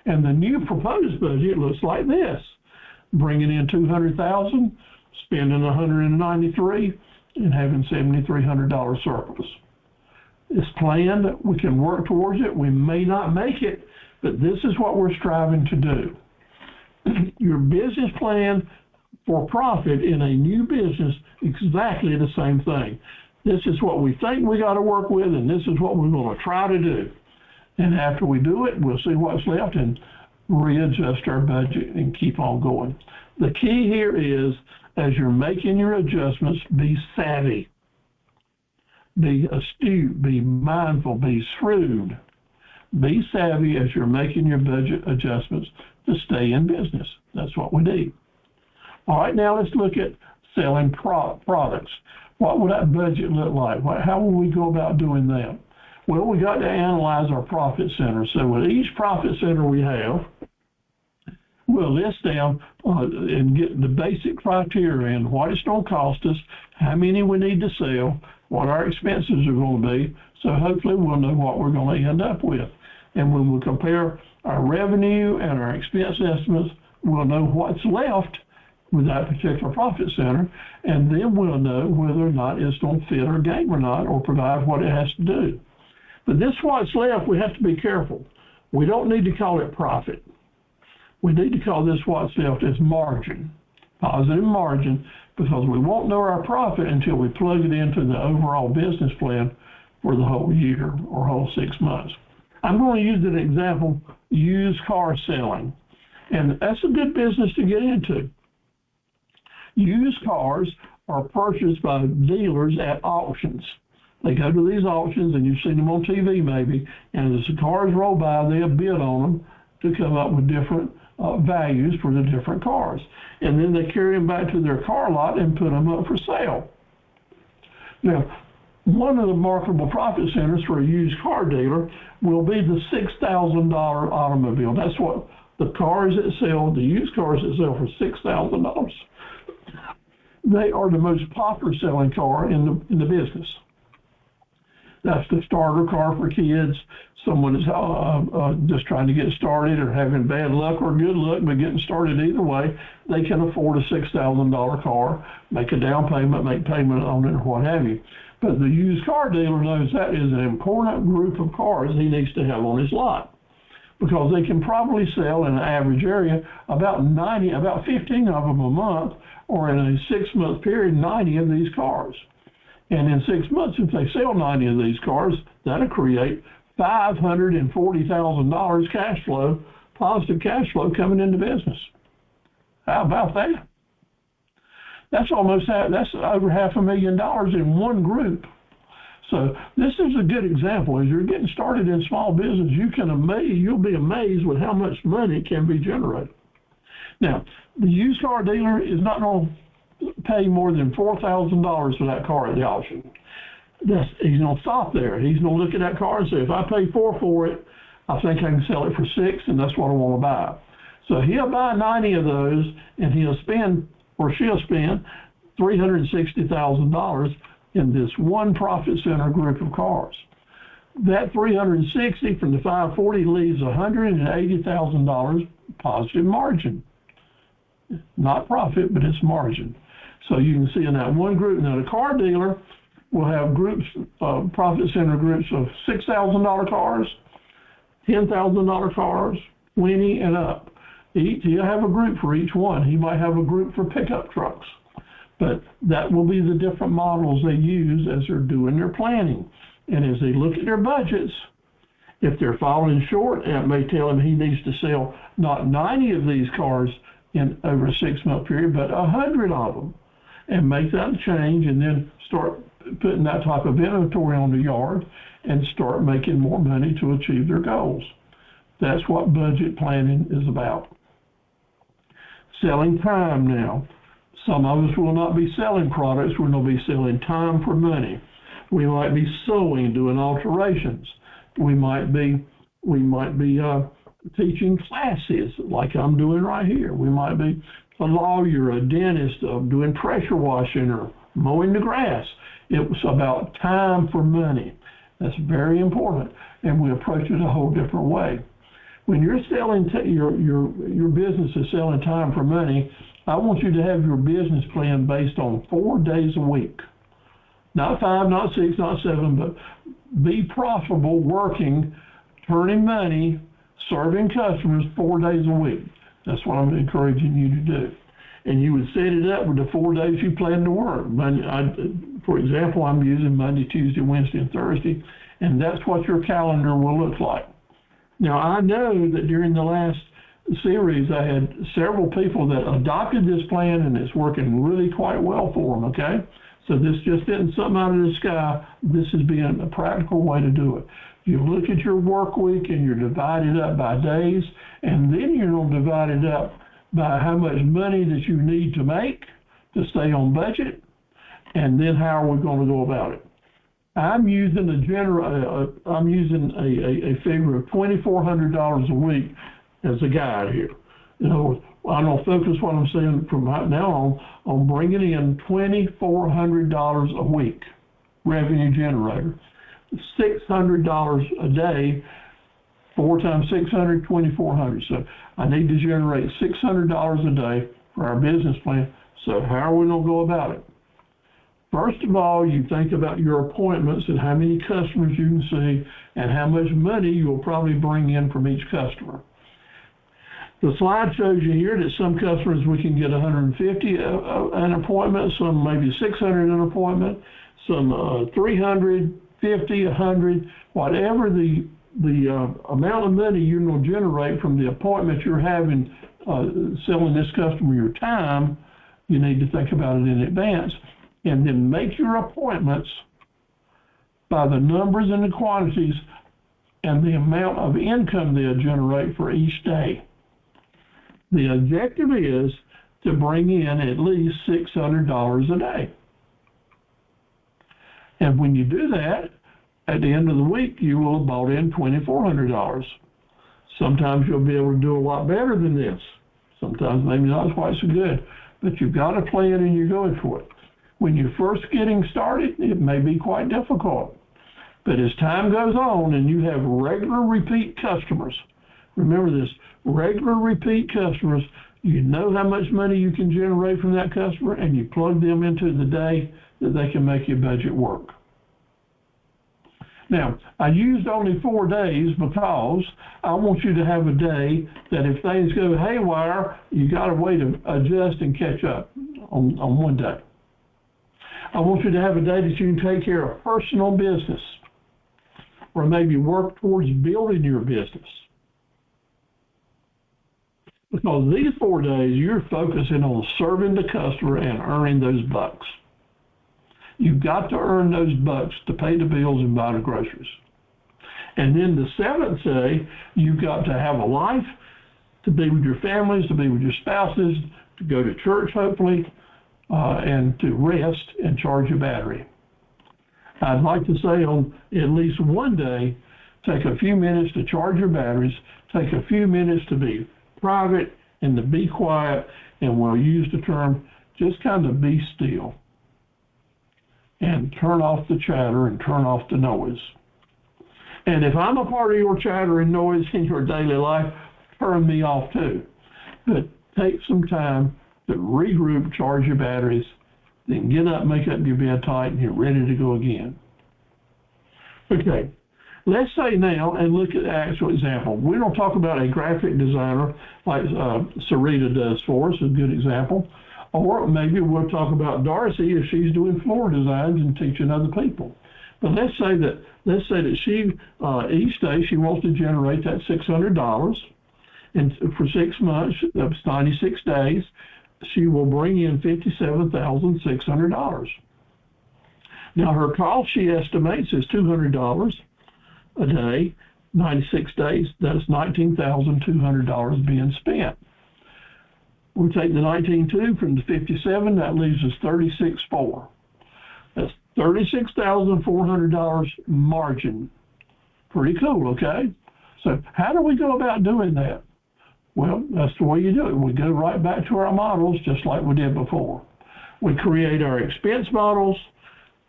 And the new proposed budget looks like this: bringing in $200,000, spending $193,000, and having $7,300 surplus. It's planned. We can work towards it. We may not make it, but this is what we're striving to do. Your business plan for profit in a new business, exactly the same thing. This is what we think we got to work with, and this is what we're going to try to do. And after we do it, we'll see what's left and readjust our budget and keep on going. The key here is, as you're making your adjustments, be savvy. Be astute, be mindful, be shrewd. Be savvy as you're making your budget adjustments to stay in business. That's what we need. All right, now let's look at selling products. What would that budget look like? How will we go about doing that? Well, we got to analyze our profit center. So with each profit center we have, we'll list down and get the basic criteria and what it's going to cost us, how many we need to sell, what our expenses are going to be, so hopefully we'll know what we're going to end up with. And when we compare our revenue and our expense estimates, we'll know what's left with that particular profit center, and then we'll know whether or not it's going to fit our game or not, or provide what it has to do. But this what's left, we have to be careful. We don't need to call it profit. We need to call this what's left as margin, positive margin, because we won't know our profit until we plug it into the overall business plan for the whole year or whole 6 months. I'm going to use an example, used car selling. And that's a good business to get into. Used cars are purchased by dealers at auctions. They go to these auctions, and you've seen them on TV maybe, and as the cars roll by, they'll bid on them to come up with different values for the different cars. And then they carry them back to their car lot and put them up for sale. Now, one of the marketable profit centers for a used car dealer will be the $6,000 automobile. That's what the cars that sell, the used cars that sell for $6,000. They are the most popular selling car in the business. That's the starter car for kids. Someone is just trying to get started or having bad luck or good luck, but getting started either way, they can afford a $6,000 car, make a down payment, make payment on it, or what have you. But the used car dealer knows that is an important group of cars he needs to have on his lot, because they can probably sell in an average area about 15 of them a month, or in a 6-month period, 90 of these cars. And in 6 months, if they sell 90 of these cars, that'll create $540,000 cash flow, positive cash flow coming into business. How about that? That's over $500,000 in one group. So this is a good example. As you're getting started in small business, you'll be amazed with how much money can be generated. Now, the used car dealer is not going to pay more than $4,000 for that car at the auction. He's going to stop there. He's going to look at that car and say, if I pay $4,000 for it, I think I can sell it for $6,000, and that's what I want to buy. So he'll buy 90 of those, and she'll spend $360,000 in this one profit center group of cars. That $360 from the $540 leaves $180,000 positive margin. Not profit, but it's margin. So you can see in that one group. Now the car dealer will have groups, profit center groups of $6,000 cars, $10,000 cars, 20 and up. He'll have a group for each one. He might have a group for pickup trucks. But that will be the different models they use as they're doing their planning. And as they look at their budgets, if they're falling short, it may tell him he needs to sell not 90 of these cars in over a 6-month period, but 100 of them, and make that change, and then start putting that type of inventory on the yard and start making more money to achieve their goals. That's what budget planning is about. Selling time now. Some of us will not be selling products, we're going to be selling time for money. We might be sewing, doing alterations. We might be teaching classes like I'm doing right here. We might be a lawyer, a dentist, doing pressure washing or mowing the grass. It was about time for money. That's very important, and we approach it a whole different way. When you're selling, your business is selling time for money, I want you to have your business plan based on 4 days a week. Not 5, not 6, not 7, but be profitable, working, turning money, serving customers 4 days a week. That's what I'm encouraging you to do. And you would set it up with the 4 days you plan to work. For example, I'm using Monday, Tuesday, Wednesday, and Thursday, and that's what your calendar will look like. Now, I know that during the last series, I had several people that adopted this plan, and it's working really quite well for them, okay? So this just isn't something out of the sky. This is being a practical way to do it. You look at your work week, and you're divided up by days, and then you're going to divide it up by how much money that you need to make to stay on budget, and then how are we going to go about it. I'm using a figure of $2,400 a week as a guide here. You know, I'm going to focus what I'm saying from right now on bringing in $2,400 a week revenue generator. $600 a day, 4 times 600, 2,400. So I need to generate $600 a day for our business plan. So how are we going to go about it? First of all, you think about your appointments and how many customers you can see and how much money you'll probably bring in from each customer. The slide shows you here that some customers we can get 150 an appointment, some maybe 600 an appointment, some 350, 100, whatever the amount of money you're going to generate from the appointment you're having selling this customer your time, you need to think about it in advance. And then make your appointments by the numbers and the quantities and the amount of income they'll generate for each day. The objective is to bring in at least $600 a day. And when you do that, at the end of the week, you will have bought in $2,400. Sometimes you'll be able to do a lot better than this. Sometimes maybe not quite so good, but you've got a plan and you're going for it. When you're first getting started, it may be quite difficult. But as time goes on and you have regular repeat customers, remember this, regular repeat customers, you know how much money you can generate from that customer, and you plug them into the day that they can make your budget work. Now, I used only 4 days because I want you to have a day that if things go haywire, you got a way to adjust and catch up on one day. I want you to have a day that you can take care of personal business or maybe work towards building your business. Because these 4 days, you're focusing on serving the customer and earning those bucks. You've got to earn those bucks to pay the bills and buy the groceries. And then the 7th day, you've got to have a life, to be with your families, to be with your spouses, to go to church, hopefully, and to rest and charge your battery. I'd like to say on at least one day, take a few minutes to charge your batteries, take a few minutes to be private and to be quiet, and we'll use the term, just kind of be still and turn off the chatter and turn off the noise. And if I'm a part of your chatter and noise in your daily life, turn me off too. But take some time to regroup, charge your batteries, then get up, make up your bed tight, and you're ready to go again. Okay, let's say now, and look at the actual example. We don't talk about a graphic designer like Sarita does for us, a good example. Or maybe we'll talk about Darcy if she's doing floor designs and teaching other people. But let's say that she each day she wants to generate that $600, and for 6 months, that's 96 days, she will bring in $57,600. Now her cost she estimates is $200 a day, 96 days. That's $19,200 being spent. We take the 19.2 from the 57, that leaves us 36.4. That's $36,400 margin. Pretty cool, okay? So how do we go about doing that? Well, that's the way you do it. We go right back to our models just like we did before. We create our expense models,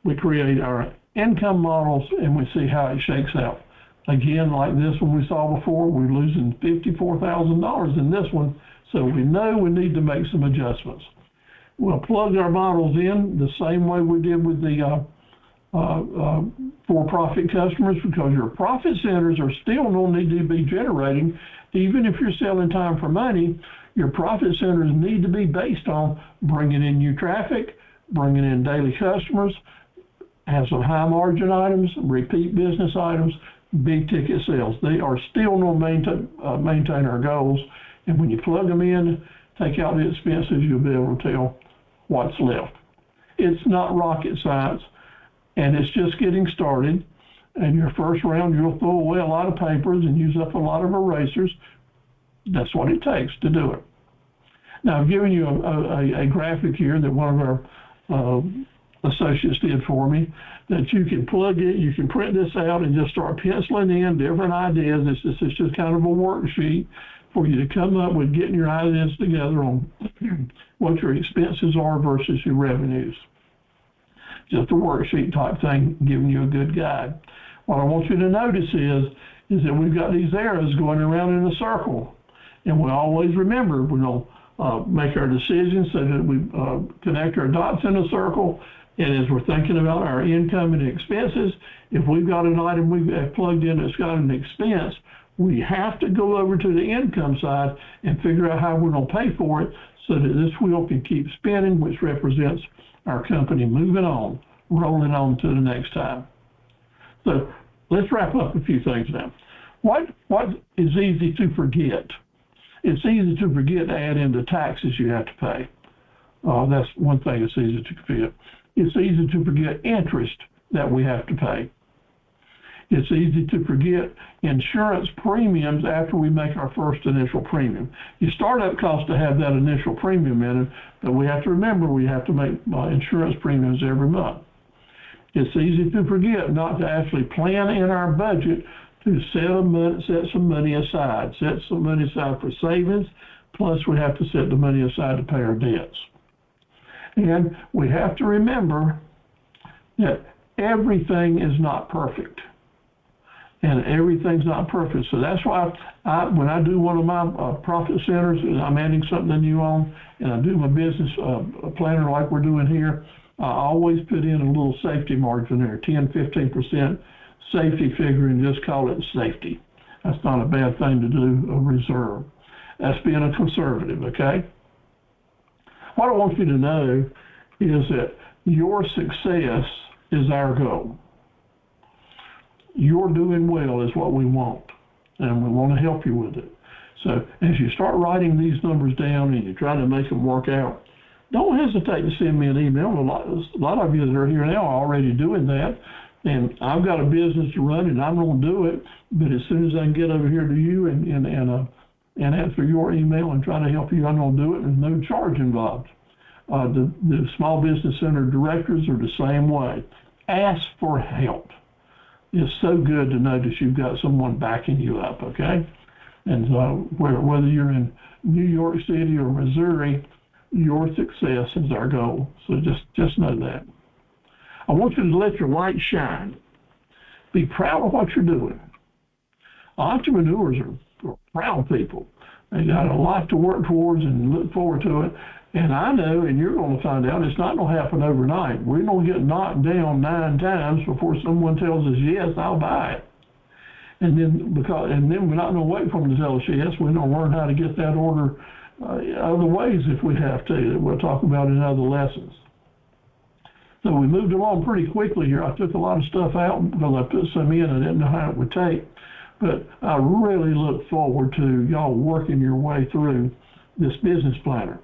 we create our income models, and we see how it shakes out. Again, like this one we saw before, we're losing $54,000 in this one, so we know we need to make some adjustments. We'll plug our models in the same way we did with the for-profit customers, because your profit centers are still going to need to be generating. Even if you're selling time for money, your profit centers need to be based on bringing in new traffic, bringing in daily customers, have some high margin items, repeat business items, big ticket sales. They are still going to maintain our goals. And when you plug them in, take out the expenses, you'll be able to tell what's left. It's not rocket science, and it's just getting started. And your first round, you'll throw away a lot of papers and use up a lot of erasers. That's what it takes to do it. Now, I've given you a graphic here that one of our associates did for me, that you can plug it, you can print this out and just start penciling in different ideas. It's just kind of a worksheet for you to come up with getting your ideas together on what your expenses are versus your revenues. Just a worksheet type thing, giving you a good guide. What I want you to notice is that we've got these arrows going around in a circle. And we always remember, we're going to make our decisions so that we connect our dots in a circle. And as we're thinking about our income and expenses, if we've got an item we've plugged in that's got an expense, we have to go over to the income side and figure out how we're going to pay for it so that this wheel can keep spinning, which represents our company moving on, rolling on to the next time. So let's wrap up a few things now. What is easy to forget? It's easy to forget to add in the taxes you have to pay. That's one thing that's easy to forget. It's easy to forget interest that we have to pay. It's easy to forget insurance premiums after we make our first initial premium. Your startup costs to have that initial premium in it, but we have to remember we have to make insurance premiums every month. It's easy to forget not to actually plan in our budget to set some money aside. Set some money aside for savings, plus we have to set the money aside to pay our debts. And we have to remember that everything is not perfect. And everything's not perfect. So that's why when I do one of my profit centers and I'm adding something new on, and I do my business planner like we're doing here, I always put in a little safety margin there, 10-15% safety figure, and just call it safety. That's not a bad thing to do, a reserve. That's being a conservative, okay? What I want you to know is that your success is our goal. You're doing well is what we want, and we want to help you with it. So as you start writing these numbers down and you're trying to make them work out, don't hesitate to send me an email. A lot of you that are here now are already doing that, and I've got a business to run, and I'm going to do it. But as soon as I can get over here to you and answer your email and try to help you, I'm going to do it. There's no charge involved. The Small Business Center directors are the same way. Ask for help. It's so good to know that you've got someone backing you up, okay? And whether you're in New York City or Missouri, your success is our goal. So just know that. I want you to let your light shine. Be proud of what you're doing. Entrepreneurs are proud people. They got a lot to work towards and look forward to it. And I know, and you're going to find out, it's not going to happen overnight. We're going to get knocked down 9 times before someone tells us, yes, I'll buy it. and then we're not going to wait for them to tell us yes. We're going to learn how to get that order other ways if we have to, that we'll talk about in other lessons. So we moved along pretty quickly here. I took a lot of stuff out because I put some in. I didn't know how it would take. But I really look forward to y'all working your way through this business planner.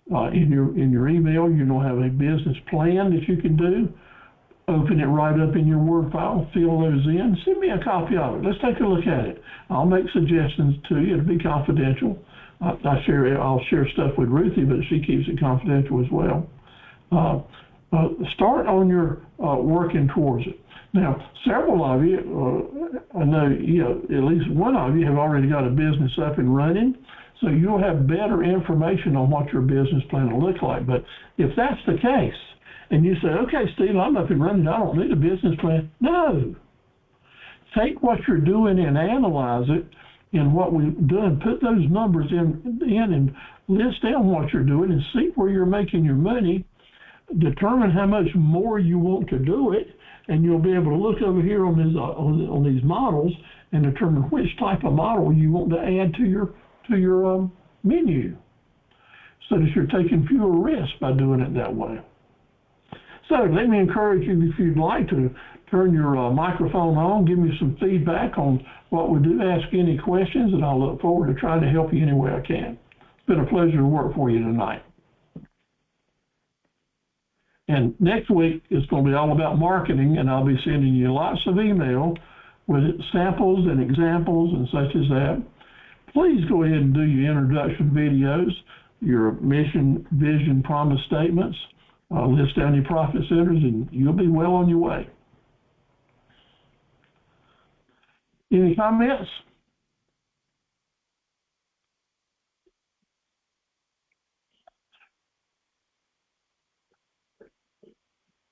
In your email, you're going to have a business plan that you can do. Open it right up in your Word file, fill those in, send me a copy of it. Let's take a look at it. I'll make suggestions to you. It'll be confidential. I'll share stuff with Ruthie, but she keeps it confidential as well. Start on your working towards it. Now, several of you, I know, at least one of you have already got a business up and running, so you'll have better information on what your business plan will look like. But if that's the case, and you say, okay, Steve, I'm up and running, I don't need a business plan. No. Take what you're doing and analyze it and what we've done. Put those numbers in and list down what you're doing and see where you're making your money. Determine how much more you want to do it, and you'll be able to look over here on these models and determine which type of model you want to add to your menu, so that you're taking fewer risks by doing it that way. So let me encourage you, if you'd like to, turn your microphone on, give me some feedback on what we do, ask any questions, and I'll look forward to trying to help you any way I can. It's been a pleasure to work for you tonight. And next week is going to be all about marketing, and I'll be sending you lots of email with samples and examples and such as that. Please go ahead and do your introduction videos, your mission, vision, promise statements, list down your profit centers, and you'll be well on your way. Any comments?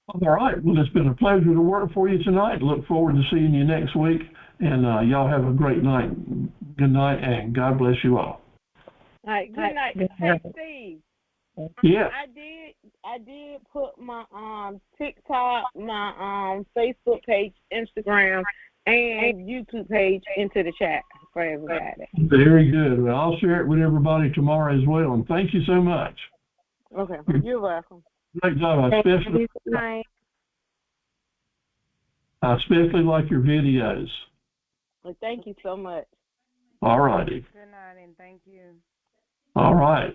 All right. Well, it's been a pleasure to work for you tonight. Look forward to seeing you next week. And y'all have a great night. Good night, and God bless you all. All right. Good night. Hey, Steve. Yeah. I did put my TikTok, my Facebook page, Instagram, and YouTube page into the chat for everybody. Very good. Well, I'll share it with everybody tomorrow as well. And thank you so much. Okay. You're welcome. Great job. I especially like your videos. Well, thank you so much. All righty. Good night, and thank you. All right.